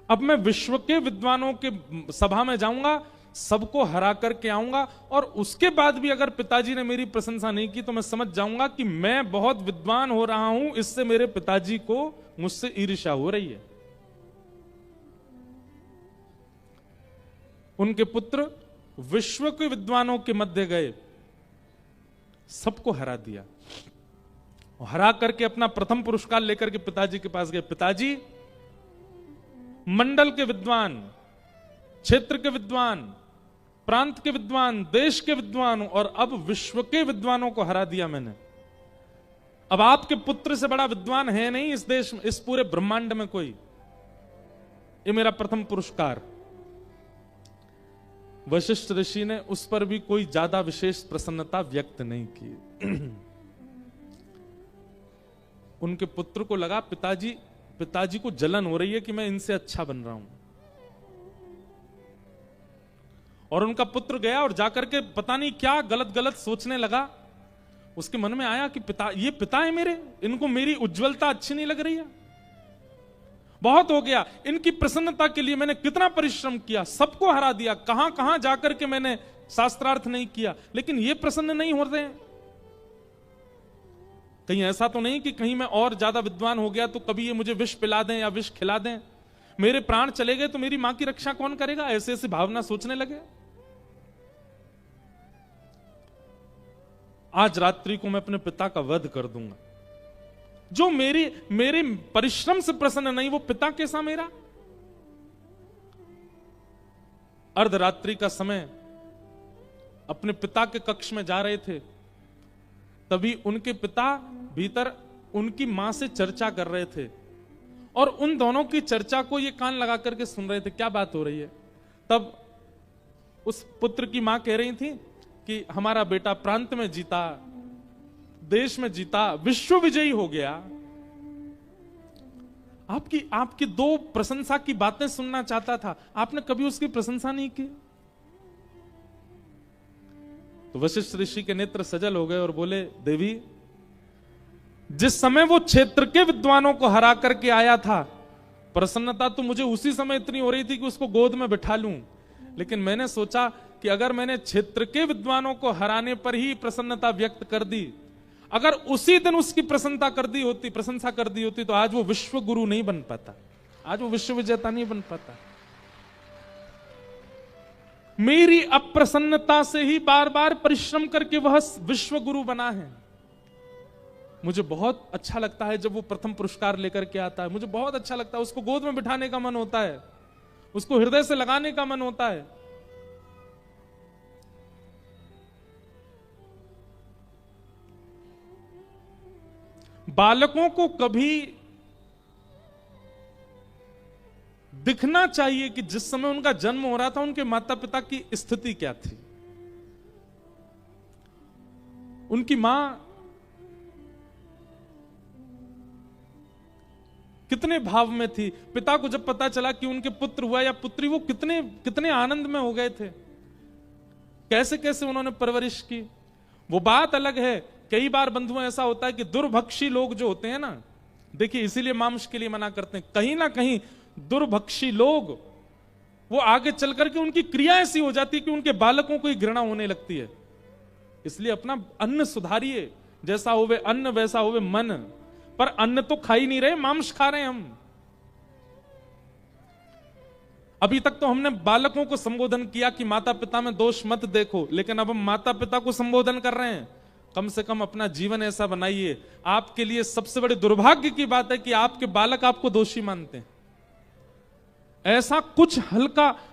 अब मैं विश्व के विद्वानों के सभा में जाऊंगा, सबको हरा करके आऊंगा, और उसके बाद भी अगर पिताजी ने मेरी प्रशंसा नहीं की तो मैं समझ जाऊंगा कि मैं बहुत विद्वान हो रहा हूं, इससे मेरे पिताजी को मुझसे ईर्ष्या हो रही है। उनके पुत्र विश्व के विद्वानों के मध्य गए, सबको हरा दिया। हरा करके अपना प्रथम पुरस्कार लेकर के पिताजी के पास गए। पिताजी, मंडल के विद्वान, क्षेत्र के विद्वान, प्रांत के विद्वान, देश के विद्वान और अब विश्व के विद्वानों को हरा दिया मैंने। अब आपके पुत्र से बड़ा विद्वान है नहीं इस देश में, इस पूरे ब्रह्मांड में कोई। ये मेरा प्रथम पुरस्कार। वशिष्ठ ऋषि ने उस पर भी कोई ज्यादा विशेष प्रसन्नता व्यक्त नहीं की। उनके पुत्र को लगा, पिताजी को जलन हो रही है कि मैं इनसे अच्छा बन रहा हूं। और उनका पुत्र गया और जाकर के पता नहीं क्या गलत गलत सोचने लगा। उसके मन में आया कि ये पिता है मेरे, इनको मेरी उज्जवलता अच्छी नहीं लग रही है, बहुत हो गया। इनकी प्रसन्नता के लिए मैंने कितना परिश्रम किया, सबको हरा दिया, कहां कहां जाकर के मैंने शास्त्रार्थ नहीं किया, लेकिन ये प्रसन्न नहीं हो रहे हैं। कहीं ऐसा तो नहीं कि कहीं मैं और ज्यादा विद्वान हो गया तो कभी ये मुझे विष पिला दें या विष खिला दें, मेरे प्राण चले गए तो मेरी मां की रक्षा कौन करेगा, ऐसे ऐसी भावना सोचने लगे। आज रात्रि को मैं अपने पिता का वध कर दूंगा। जो मेरे परिश्रम से प्रसन्न नहीं, वो पिता कैसा मेरा। अर्धरात्रि का समय अपने पिता के कक्ष में जा रहे थे, तभी उनके पिता भीतर उनकी मां से चर्चा कर रहे थे और उन दोनों की चर्चा को ये कान लगा करके सुन रहे थे, क्या बात हो रही है। तब उस पुत्र की मां कह रही थी कि हमारा बेटा प्रांत में जीता, देश में जीता, विश्व विजयी हो गया। आपकी दो प्रशंसा की बातें सुनना चाहता था, आपने कभी उसकी प्रशंसा नहीं की। तो वशिष्ठ ऋषि के नेत्र सजल हो गए और बोले, देवी, जिस समय वो क्षेत्र के विद्वानों को हरा करके आया था, प्रसन्नता तो मुझे उसी समय इतनी हो रही थी कि उसको गोद में बिठा लूं, लेकिन मैंने सोचा कि अगर मैंने क्षेत्र के विद्वानों को हराने पर ही प्रसन्नता व्यक्त कर दी, अगर उसी दिन उसकी प्रशंसा कर दी होती तो आज वो विश्व गुरु नहीं बन पाता, आज वो विश्व विजेता नहीं बन पाता। मेरी अप्रसन्नता से ही बार बार परिश्रम करके वह विश्व गुरु बना है। मुझे बहुत अच्छा लगता है जब वो प्रथम पुरस्कार लेकर के आता है, मुझे बहुत अच्छा लगता है, उसको गोद में बिठाने का मन होता है, उसको हृदय से लगाने का मन होता है। बालकों को कभी दिखना चाहिए कि जिस समय उनका जन्म हो रहा था उनके माता पिता की स्थिति क्या थी। उनकी मां कितने भाव में थी। पिता को जब पता चला कि उनके पुत्र हुआ या पुत्री, वो कितने आनंद में हो गए थे, कैसे कैसे उन्होंने परवरिश की। वो बात अलग है। कई बार बंधुओं ऐसा होता है कि दुर्भक्षी लोग जो होते हैं ना, देखिए इसीलिए मांस के लिए मना करते हैं, कहीं ना कहीं दुर्भक्षी लोग वो आगे चल करके उनकी क्रिया ऐसी हो जाती है कि उनके बालकों को ही घृणा होने लगती है। इसलिए अपना अन्न सुधारिए, जैसा होवे अन्न वैसा होवे मन। पर अन्न तो खा ही नहीं रहे, मांस खा रहे हैं हम। अभी तक तो हमने बालकों को संबोधन किया कि माता पिता में दोष मत देखो, लेकिन अब हम माता पिता को संबोधन कर रहे हैं। कम से कम अपना जीवन ऐसा बनाइए। आपके लिए सबसे बड़े दुर्भाग्य की बात है कि आपके बालक आपको दोषी मानते हैं। ऐसा कुछ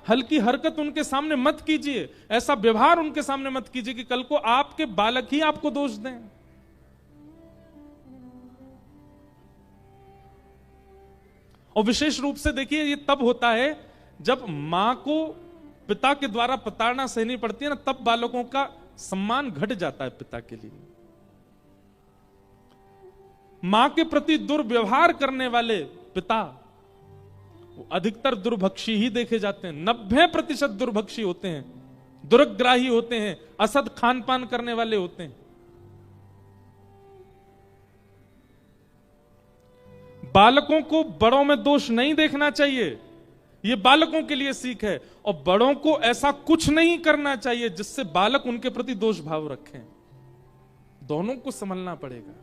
हल्की हरकत उनके सामने मत कीजिए, ऐसा व्यवहार उनके सामने मत कीजिए कि कल को आपके बालक ही आपको दोष दें। और विशेष रूप से देखिए, ये तब होता है जब मां को पिता के द्वारा प्रताड़ना सहनी पड़ती है ना, तब बालकों का सम्मान घट जाता है पिता के लिए। मां के प्रति दुर्व्यवहार करने वाले पिता वो अधिकतर दुर्भक्षी ही देखे जाते हैं। 90% दुर्भक्षी होते हैं, दुर्ग्राही होते हैं, असद खान पान करने वाले होते हैं। बालकों को बड़ों में दोष नहीं देखना चाहिए, यह बालकों के लिए सीख है। और बड़ों को ऐसा कुछ नहीं करना चाहिए जिससे बालक उनके प्रति दोष भाव रखें। दोनों को समझना पड़ेगा।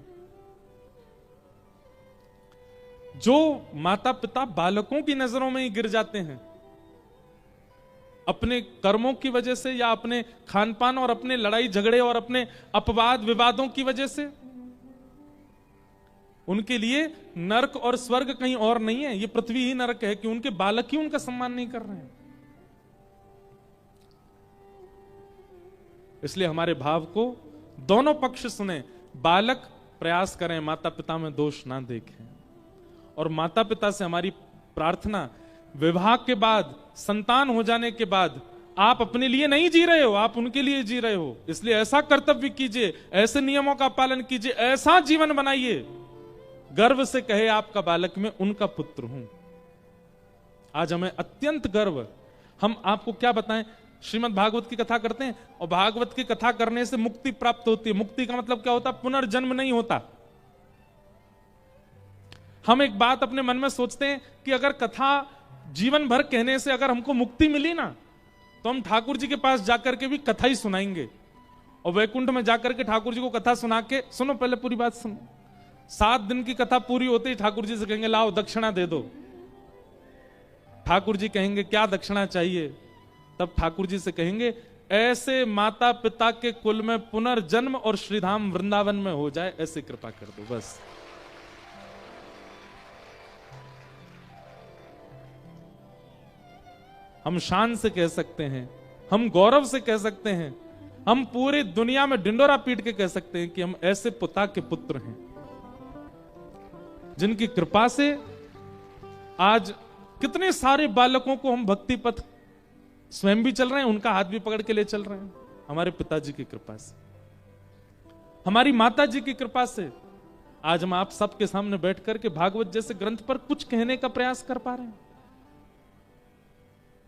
जो माता पिता बालकों की नजरों में ही गिर जाते हैं अपने कर्मों की वजह से, या अपने खान पान और अपने लड़ाई झगड़े और अपने अपवाद विवादों की वजह से, उनके लिए नरक और स्वर्ग कहीं और नहीं है, ये पृथ्वी ही नरक है कि उनके बालक ही उनका सम्मान नहीं कर रहे हैं। इसलिए हमारे भाव को दोनों पक्ष सुने, बालक प्रयास करें माता पिता में दोष ना देखें। और माता पिता से हमारी प्रार्थना, विवाह के बाद, संतान हो जाने के बाद आप अपने लिए नहीं जी रहे हो, आप उनके लिए जी रहे हो। इसलिए ऐसा कर्तव्य कीजिए, ऐसे नियमों का पालन कीजिए, ऐसा जीवन बनाइए, गर्व से कहे आपका बालक मैं उनका पुत्र हूं। आज हमें अत्यंत गर्व, हम आपको क्या बताएं, श्रीमद् भागवत की कथा करते हैं और भागवत की कथा करने से मुक्ति प्राप्त होती है। मुक्ति का मतलब क्या होता है? पुनर्जन्म नहीं होता। हम एक बात अपने मन में सोचते हैं कि अगर कथा जीवन भर कहने से अगर हमको मुक्ति मिली ना, तो हम ठाकुर जी के पास जाकर के भी कथा ही सुनाएंगे और वैकुंठ में जाकर के ठाकुर जी को कथा सुना के, सुनो पहले पूरी बात सुनो, 7 दिन की कथा पूरी होते ही ठाकुर जी से कहेंगे लाओ दक्षिणा दे दो। ठाकुर जी कहेंगे क्या दक्षिणा चाहिए? तब ठाकुर जी से कहेंगे ऐसे माता पिता के कुल में पुनर्जन्म और श्रीधाम वृंदावन में हो जाए, ऐसे कृपा कर दो। बस हम शान से कह सकते हैं, हम गौरव से कह सकते हैं, हम पूरी दुनिया में डिंडोरा पीट के कह सकते हैं कि हम ऐसे पिता के पुत्र हैं जिनकी कृपा से आज कितने सारे बालकों को हम भक्ति पथ स्वयं भी चल रहे हैं, उनका हाथ भी पकड़ के ले चल रहे हैं। हमारे पिताजी की कृपा से, हमारी माता जी की कृपा से आज हम आप सबके सामने बैठ करके भागवत जैसे ग्रंथ पर कुछ कहने का प्रयास कर पा रहे हैं।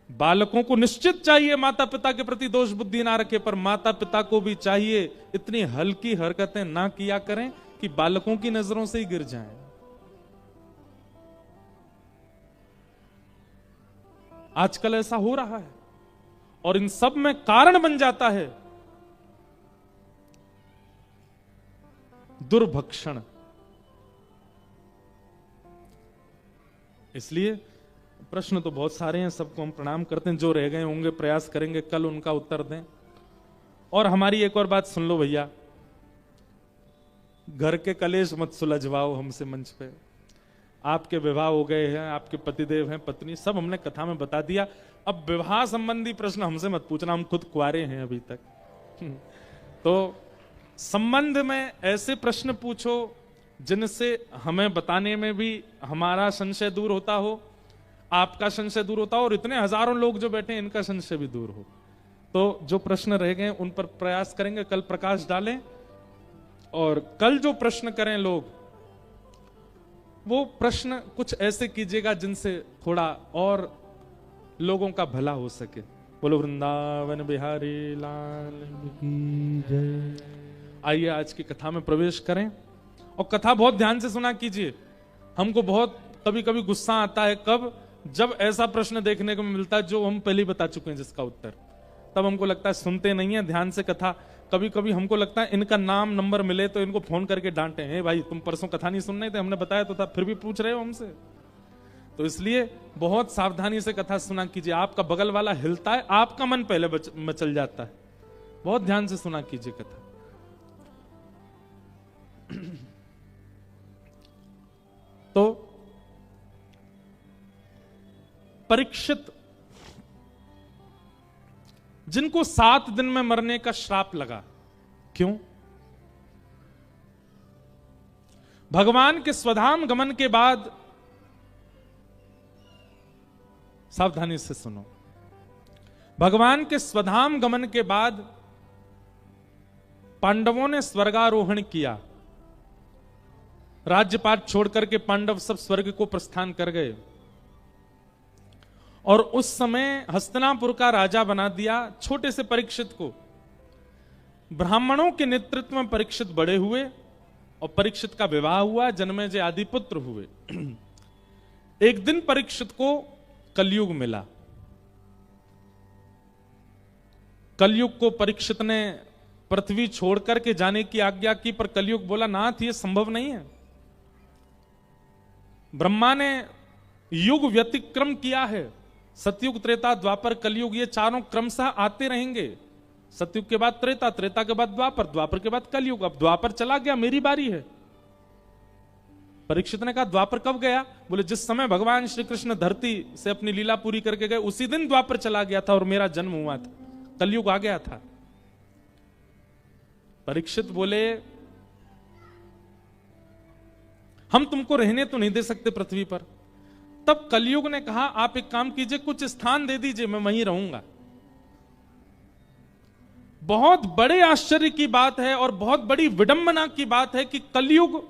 बालकों को निश्चित चाहिए माता पिता के प्रति दोष बुद्धि ना रखे, पर माता पिता को भी चाहिए इतनी हल्की हरकतें ना किया करें कि बालकों की नजरों से ही गिर जाएं। आजकल ऐसा हो रहा है और इन सब में कारण बन जाता है दुर्भक्षण। इसलिए प्रश्न तो बहुत सारे हैं, सबको हम प्रणाम करते हैं, जो रह गए होंगे प्रयास करेंगे कल उनका उत्तर दें। और हमारी एक और बात सुन लो भैया, घर के कलेश मत सुलझवाओ हमसे मंच पे। आपके विवाह हो गए हैं, आपके पतिदेव हैं, पत्नी, सब हमने कथा में बता दिया। अब विवाह संबंधी प्रश्न हमसे मत पूछना, हम खुद कुंवारे हैं अभी तक। तो संबंध में ऐसे प्रश्न पूछो जिनसे हमें बताने में भी हमारा संशय दूर होता हो, आपका संशय दूर होता हो, और इतने हजारों लोग जो बैठे हैं इनका संशय भी दूर हो। तो जो प्रश्न रह गए उन पर प्रयास करेंगे, कल प्रकाश डालें। और कल जो प्रश्न करें लोग, वो प्रश्न कुछ ऐसे कीजिएगा जिनसे थोड़ा और लोगों का भला हो सके। बोलो वृंदावन बिहारी लाल की जय। आइए आज की कथा में प्रवेश करें और कथा बहुत ध्यान से सुना कीजिए। हमको बहुत कभी कभी गुस्सा आता है, कब? जब ऐसा प्रश्न देखने को मिलता है जो हम पहले बता चुके हैं जिसका उत्तर, तब हमको लगता है सुनते नहीं है ध्यान से कथा। कभी कभी हमको लगता है इनका नाम नंबर मिले तो इनको फोन करके डांटे, हैं भाई तुम परसों कथा नहीं सुन रहे थे, हमने बताया तो था, फिर भी पूछ रहे हो हमसे। तो इसलिए बहुत सावधानी से कथा सुना कीजिए। आपका बगल वाला हिलता है, आपका मन पहले मचल जाता है। बहुत ध्यान से सुना कीजिए कथा। तो परीक्षित, जिनको 7 दिन में मरने का श्राप लगा, क्यों? भगवान के स्वधाम गमन के बाद, सावधानी से सुनो, भगवान के स्वधाम गमन के बाद पांडवों ने स्वर्गारोहण किया। राज्यपाट छोड़कर के पांडव सब स्वर्ग को प्रस्थान कर गए और उस समय हस्तिनापुर का राजा बना दिया छोटे से परीक्षित को। ब्राह्मणों के नेतृत्व में परीक्षित बड़े हुए और परीक्षित का विवाह हुआ, जन्मेजय आदि पुत्र हुए। एक दिन परीक्षित को कलयुग मिला। कलयुग को परीक्षित ने पृथ्वी छोड़कर के जाने की आज्ञा की, पर कलयुग बोला नाथ ये संभव नहीं है। ब्रह्मा ने युग व्यतिक्रम किया है, सतयुग त्रेता द्वापर कलयुग ये चारों क्रमशः आते रहेंगे। सतयुग के बाद त्रेता, त्रेता के बाद द्वापर, द्वापर के बाद कलयुग। अब द्वापर चला गया, मेरी बारी है। परीक्षित ने कहा द्वापर कब गया? बोले जिस समय भगवान श्री कृष्ण धरती से अपनी लीला पूरी करके गए उसी दिन द्वापर चला गया था और मेरा जन्म हुआ था, कलयुग आ गया था। परीक्षित बोले हम तुमको रहने तो नहीं दे सकते पृथ्वी पर। तब कलयुग ने कहा आप एक काम कीजिए, कुछ स्थान दे दीजिए, मैं वहीं रहूंगा। बहुत बड़े आश्चर्य की बात है और बहुत बड़ी विडंबना की बात है कि कलयुग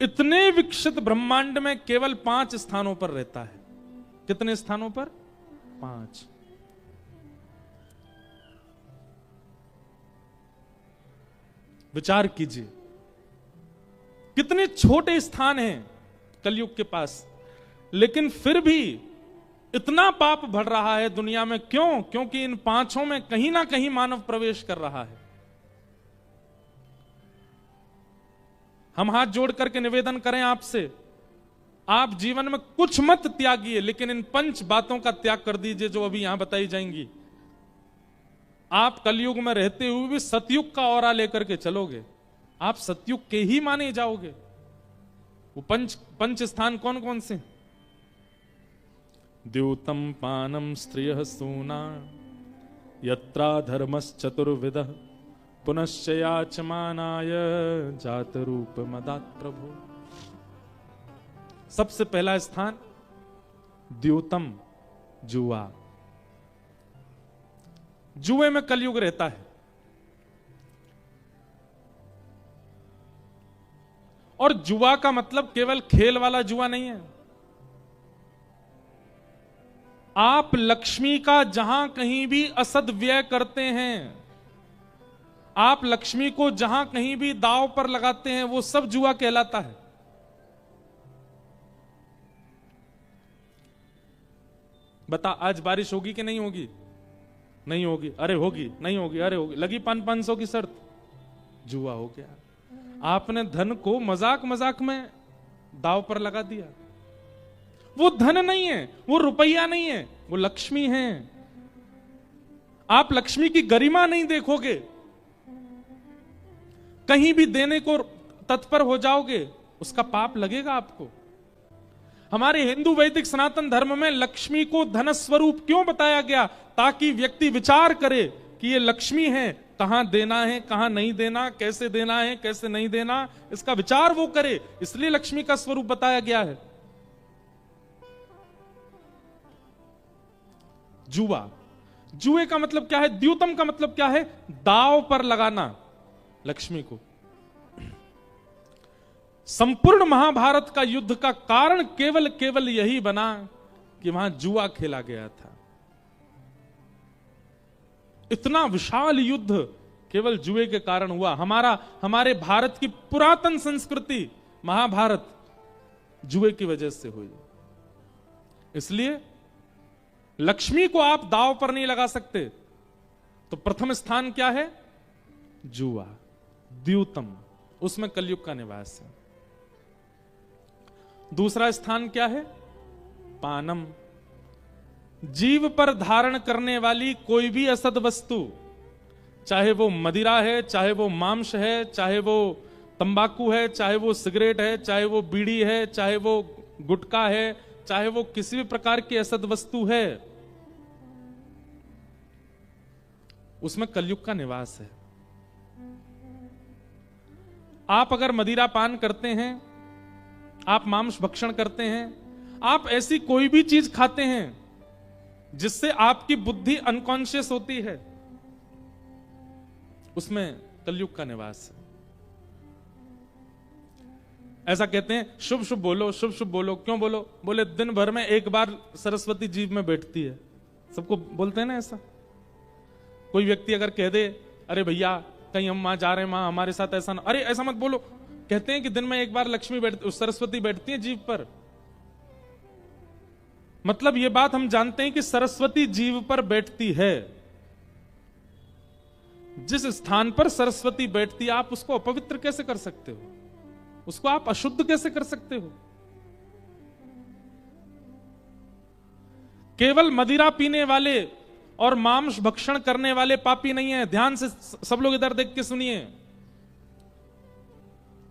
इतने विकसित ब्रह्मांड में केवल 5 स्थानों पर रहता है। कितने स्थानों पर? 5। विचार कीजिए कितने छोटे स्थान हैं कलयुग के पास, लेकिन फिर भी इतना पाप बढ़ रहा है दुनिया में। क्यों? क्योंकि इन 5 में कहीं ना कहीं मानव प्रवेश कर रहा है। हम हाथ जोड़ करके निवेदन करें आपसे, आप जीवन में कुछ मत त्यागिए, लेकिन इन 5 बातों का त्याग कर दीजिए जो अभी यहां बताई जाएंगी। आप कलयुग में रहते हुए भी सतयुग का औरा लेकर के चलोगे, आप सतयुग के ही माने जाओगे। वो पंच स्थान कौन कौन से? द्यूतम पानम स्त्रियः सूना यत्रा धर्मश्चतुर्विधः पुनश्च याचमानाय जात रूप मदात् प्रभु। सबसे पहला स्थान द्यूतम, जुआ। जुए में कलयुग रहता है। और जुआ का मतलब केवल खेल वाला जुआ नहीं है। आप लक्ष्मी का जहां कहीं भी असदव्यय करते हैं, आप लक्ष्मी को जहां कहीं भी दांव पर लगाते हैं, वो सब जुआ कहलाता है। बता आज बारिश होगी कि नहीं होगी? नहीं होगी। अरे होगी, नहीं होगी, अरे होगी। लगी 500 की शर्त, जुआ हो गया। आपने धन को मजाक मजाक में दांव पर लगा दिया। वो धन नहीं है, वो रुपया नहीं है, वो लक्ष्मी है। आप लक्ष्मी की गरिमा नहीं देखोगे, कहीं भी देने को तत्पर हो जाओगे, उसका पाप लगेगा आपको। हमारे हिंदू वैदिक सनातन धर्म में लक्ष्मी को धन स्वरूप क्यों बताया गया? ताकि व्यक्ति विचार करे कि ये लक्ष्मी है, कहां देना है, कहां नहीं देना, कैसे देना है, कैसे नहीं देना, इसका विचार वो करे। इसलिए लक्ष्मी का स्वरूप बताया गया है। जुआ, जुए का मतलब क्या है? द्यूतम का मतलब क्या है? दांव पर लगाना लक्ष्मी को। संपूर्ण महाभारत का युद्ध का कारण केवल यही बना कि वहां जुआ खेला गया था। इतना विशाल युद्ध केवल जुए के कारण हुआ। हमारे भारत की पुरातन संस्कृति महाभारत जुए की वजह से हुई। इसलिए लक्ष्मी को आप दांव पर नहीं लगा सकते। तो प्रथम स्थान क्या है? जुआ, द्यूतम, उसमें कलयुग का निवास है। दूसरा स्थान क्या है? पानम, जीव पर धारण करने वाली कोई भी असद वस्तु, चाहे वो मदिरा है, चाहे वो मांस है, चाहे वो तंबाकू है, चाहे वो सिगरेट है, चाहे वो बीड़ी है, चाहे वो गुटखा है, चाहे वो किसी भी प्रकार की असद वस्तु है, उसमें कलयुग का निवास है। आप अगर मदिरा पान करते हैं, आप मांस भक्षण करते हैं, आप ऐसी कोई भी चीज खाते हैं जिससे आपकी बुद्धि अनकॉन्शियस होती है, उसमें कलयुग का निवास है। ऐसा कहते हैं शुभ शुभ बोलो, शुभ शुभ बोलो। क्यों बोलो? बोले दिन भर में एक बार सरस्वती जीभ में बैठती है। सबको बोलते हैं ना ऐसा। कोई व्यक्ति अगर कह दे अरे भैया कहीं हम वहां जा रहे हैं, मां हमारे साथ ऐसा ना, अरे ऐसा मत बोलो। कहते हैं कि दिन में एक बार लक्ष्मी बैठती, सरस्वती बैठती है जीभ पर। मतलब ये बात हम जानते हैं कि सरस्वती जीभ पर बैठती है। जिस स्थान पर सरस्वती बैठती है, आप उसको अपवित्र कैसे कर सकते हो? उसको आप अशुद्ध कैसे कर सकते हो? केवल मदिरा पीने वाले और मांस भक्षण करने वाले पापी नहीं है। ध्यान से सब लोग इधर देख के सुनिए।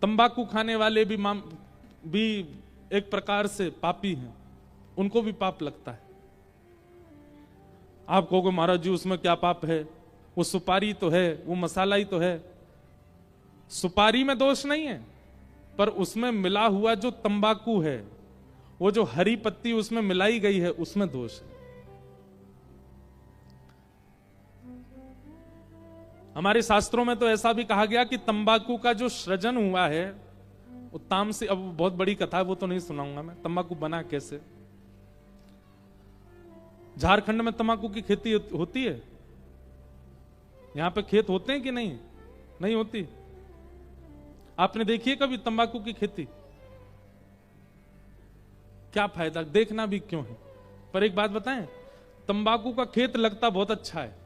तंबाकू खाने वाले भी एक प्रकार से पापी हैं, उनको भी पाप लगता है। आप कहोगे महाराज जी उसमें क्या पाप है? वो सुपारी तो है, वो मसाला ही तो है। सुपारी में दोष नहीं है, पर उसमें मिला हुआ जो तंबाकू है, वो जो हरी पत्ती उसमें मिलाई गई है, उसमें दोष है। हमारे शास्त्रों में तो ऐसा भी कहा गया कि तंबाकू का जो सृजन हुआ है वो तामसी, अब बहुत बड़ी कथा है, वो तो नहीं सुनाऊंगा मैं। तंबाकू बना कैसे? झारखंड में तंबाकू की खेती होती है। यहां पे खेत होते हैं कि नहीं? नहीं होती। आपने देखी है कभी तंबाकू की खेती? क्या फायदा? देखना भी क्यों है? पर एक बात बताएं, तंबाकू का खेत लगता बहुत अच्छा है,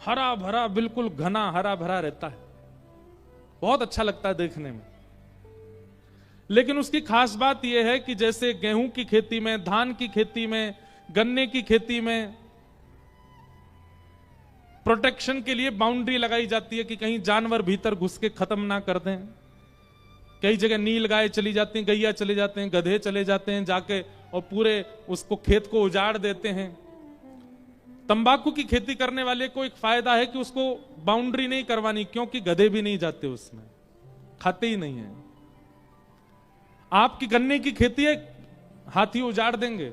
हरा भरा, बिल्कुल घना हरा भरा रहता है, बहुत अच्छा लगता है देखने में। लेकिन उसकी खास बात यह है कि जैसे गेहूं की खेती में, धान की खेती में, गन्ने की खेती में प्रोटेक्शन के लिए बाउंड्री लगाई जाती है कि कहीं जानवर भीतर घुस के खत्म ना कर दें। कई जगह नील गाय चली जाती हैं, गैया चले जाते हैं, गधे चले जाते हैं जाके और पूरे उसको खेत को उजाड़ देते हैं। तंबाकू की खेती करने वाले को एक फायदा है कि उसको बाउंड्री नहीं करवानी, क्योंकि गधे भी नहीं जाते उसमें, खाते ही नहीं है। आपकी गन्ने की खेती है, हाथी उजाड़ देंगे।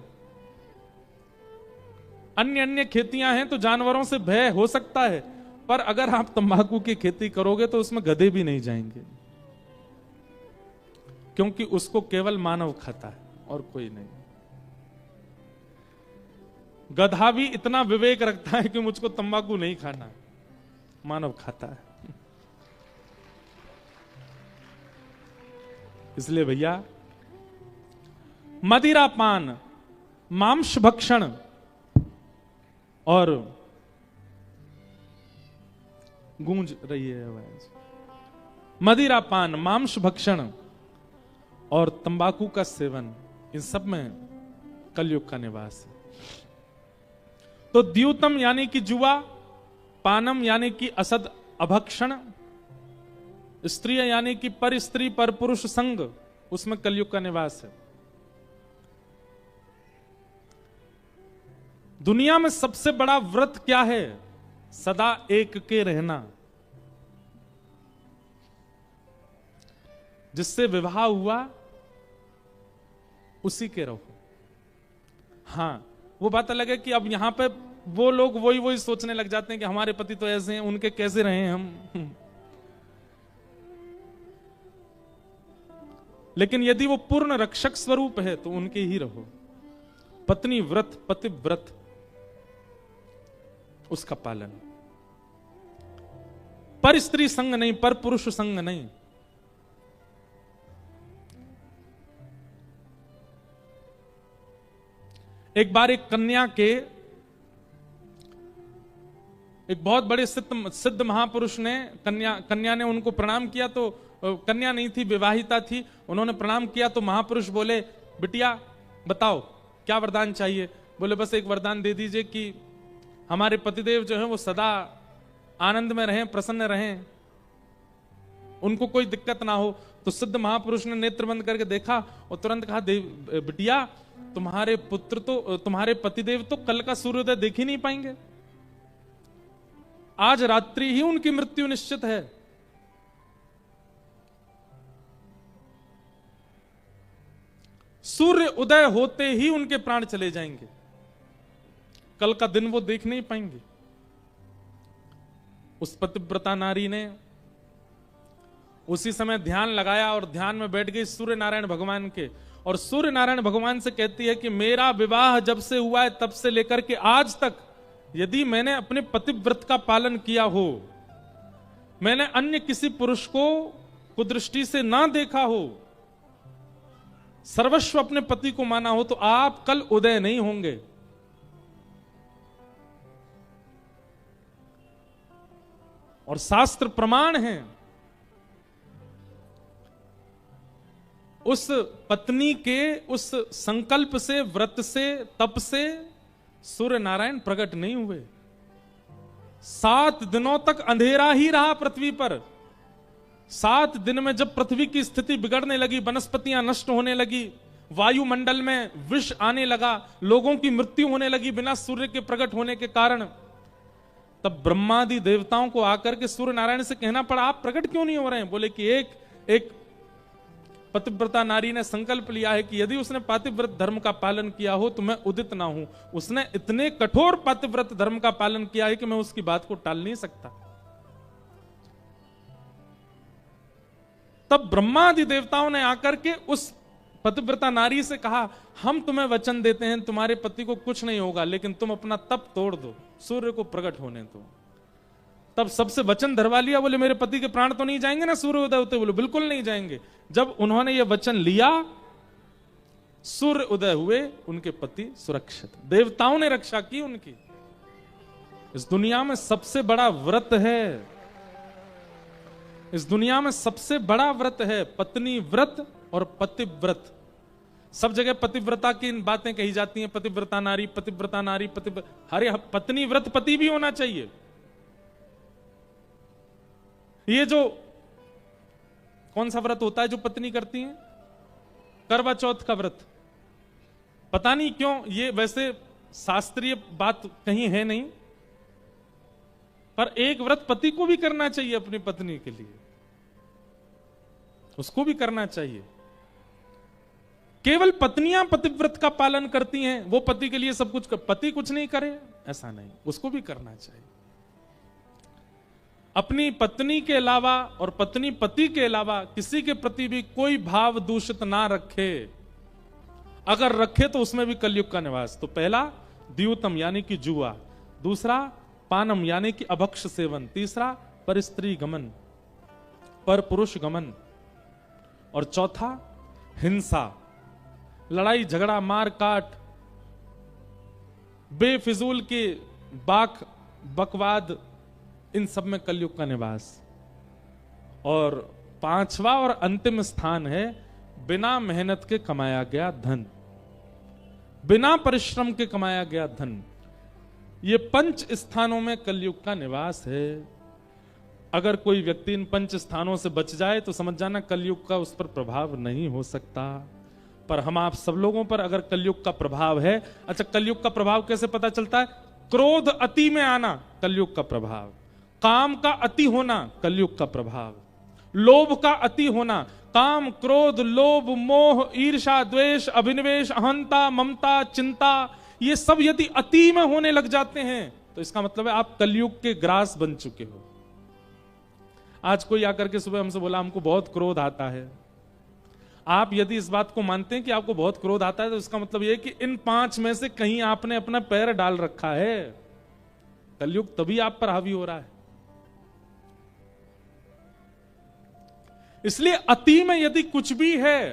अन्य अन्य खेतियां हैं तो जानवरों से भय हो सकता है, पर अगर आप तंबाकू की खेती करोगे तो उसमें गधे भी नहीं जाएंगे, क्योंकि उसको केवल मानव खाता है और कोई नहीं। गधा भी इतना विवेक रखता है कि मुझको तंबाकू नहीं खाना, मानव खाता है। इसलिए भैया मदिरा पान, मांस भक्षण और गूंज रही है आवाज, मदिरा पान, मांस भक्षण और तंबाकू का सेवन, इन सब में कलयुग का निवास है। तो द्यूतम यानी कि जुआ, पानम यानी कि असद अभक्षण, स्त्री यानी कि पर स्त्री पर पुरुष संग, उसमें कलयुग का निवास है। दुनिया में सबसे बड़ा व्रत क्या है? सदा एक के रहना। जिससे विवाह हुआ उसी के रहो। हां, वो बात अलग है कि अब यहां पे वो लोग वही सोचने लग जाते हैं कि हमारे पति तो ऐसे हैं, उनके कैसे रहे हम। लेकिन यदि वो पूर्ण रक्षक स्वरूप है तो उनके ही रहो। पत्नी व्रत, पतिव्रत, उसका पालन। पर स्त्री संग नहीं, पर पुरुष संग नहीं। एक बार एक कन्या के, एक बहुत बड़े सिद्ध महापुरुष ने, कन्या ने उनको प्रणाम किया। तो कन्या नहीं थी, विवाहिता थी। उन्होंने प्रणाम किया तो महापुरुष बोले, बिटिया बताओ क्या वरदान चाहिए? बोले बस एक वरदान दे दीजिए कि हमारे पतिदेव जो है वो सदा आनंद में रहें, प्रसन्न रहें, उनको कोई दिक्कत ना हो। तो सिद्ध महापुरुष ने नेत्र बंद करके देखा और तुरंत कहा, बिटिया तुम्हारे पुत्र तो, तुम्हारे पतिदेव तो कल का सूर्योदय देख ही नहीं पाएंगे, आज रात्रि ही उनकी मृत्यु निश्चित है। सूर्य उदय होते ही उनके प्राण चले जाएंगे, कल का दिन वो देख नहीं पाएंगे। उस पतिव्रता नारी ने उसी समय ध्यान लगाया और ध्यान में बैठ गई सूर्य नारायण भगवान के, और सूर्य नारायण भगवान से कहती है कि मेरा विवाह जब से हुआ है तब से लेकर के आज तक यदि मैंने अपने पतिव्रत का पालन किया हो, मैंने अन्य किसी पुरुष को कुदृष्टि से ना देखा हो, सर्वस्व अपने पति को माना हो, तो आप कल उदय नहीं होंगे। और शास्त्र प्रमाण है, उस पत्नी के उस संकल्प से, व्रत से, तप से सूर्य नारायण प्रकट नहीं हुए। 7 दिनों तक अंधेरा ही रहा पृथ्वी पर। 7 दिन में जब पृथ्वी की स्थिति बिगड़ने लगी, वनस्पतियां नष्ट होने लगी, वायुमंडल में विष आने लगा, लोगों की मृत्यु होने लगी बिना सूर्य के प्रकट होने के कारण, तब ब्रह्मादि देवताओं को आकर के सूर्य नारायण से कहना पड़ा, आप प्रकट क्यों नहीं हो रहे हैं? बोले कि एक पतिव्रता नारी ने संकल्प लिया है कि यदि उसने पातिव्रत धर्म का पालन किया हो तो मैं उदित ना हूं। उसने इतने कठोर पातिव्रत धर्म का पालन किया है कि मैं उसकी बात को टाल नहीं सकता। तब ब्रह्मादि देवताओं ने आकर के उस पतिव्रता नारी से कहा, हम तुम्हें वचन देते हैं तुम्हारे पति को कुछ नहीं होगा, लेकिन तुम अपना तप तोड़ दो, सूर्य को प्रकट होने दो। तब सबसे वचन धरवा लिया। बोले मेरे पति के प्राण तो नहीं जाएंगे ना सूर्य उदय होते? बोले बिल्कुल नहीं जाएंगे। जब उन्होंने ये वचन लिया, सूर्य उदय हुए, उनके पति सुरक्षित, देवताओं ने रक्षा की उनकी। इस दुनिया में सबसे बड़ा व्रत है, इस दुनिया में सबसे बड़ा व्रत है पत्नी व्रत और पतिव्रत। सब जगह पतिव्रता की बातें कही जाती हैं, पतिव्रता नारी, पतिव्रता नारी, हरे पत्नी व्रत पति भी होना चाहिए। ये जो कौन सा व्रत होता है जो पत्नी करती है? करवा चौथ का व्रत। पता नहीं क्यों ये वैसे शास्त्रीय बात कहीं है नहीं, पर एक व्रत पति को भी करना चाहिए अपनी पत्नी के लिए, उसको भी करना चाहिए। केवल पत्नियां पतिव्रत का पालन करती हैं, वो पति के लिए सब कुछ पति कुछ नहीं करे, ऐसा नहीं, उसको भी करना चाहिए। अपनी पत्नी के अलावा और पत्नी पति के अलावा किसी के प्रति भी कोई भाव दूषित ना रखे। अगर रखे तो उसमें भी कलयुग का निवास। तो पहला द्यूतम यानी कि जुआ, दूसरा पानम यानी कि अभक्ष सेवन, तीसरा पर स्त्री गमन, पर पुरुष गमन, और चौथा हिंसा, लड़ाई झगड़ा मार काट, बेफिजूल के बकवाद, इन सब में कलयुग का निवास। और 5वां और अंतिम स्थान है बिना मेहनत के कमाया गया धन, बिना परिश्रम के कमाया गया धन। ये 5 स्थानों में कलयुग का निवास है। अगर कोई व्यक्ति इन 5 स्थानों से बच जाए तो समझ जाना कलयुग का उस पर प्रभाव नहीं हो सकता। पर हम आप सब लोगों पर अगर कलयुग का प्रभाव है, अच्छा कलयुग का प्रभाव कैसे पता चलता है? क्रोध अति में आना कलयुग का प्रभाव, काम का अति होना कलयुग का प्रभाव, लोभ का अति होना, काम क्रोध लोभ मोह ईर्ष्या द्वेष अभिनिवेश अहंता ममता चिंता, ये सब यदि अति में होने लग जाते हैं तो इसका मतलब है आप कलयुग के ग्रास बन चुके हो। आज कोई आकर के सुबह हमसे बोला हमको बहुत क्रोध आता है। आप यदि इस बात को मानते हैं कि आपको बहुत क्रोध आता है तो इसका मतलब यह कि इन 5 में से कहीं आपने अपना पैर डाल रखा है, कलयुग तभी आप पर हावी हो रहा है। इसलिए अति में यदि कुछ भी है,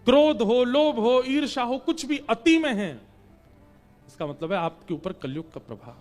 क्रोध हो लोभ हो ईर्ष्या हो, कुछ भी अति में है, इसका मतलब है आपके ऊपर कलयुग का प्रभाव।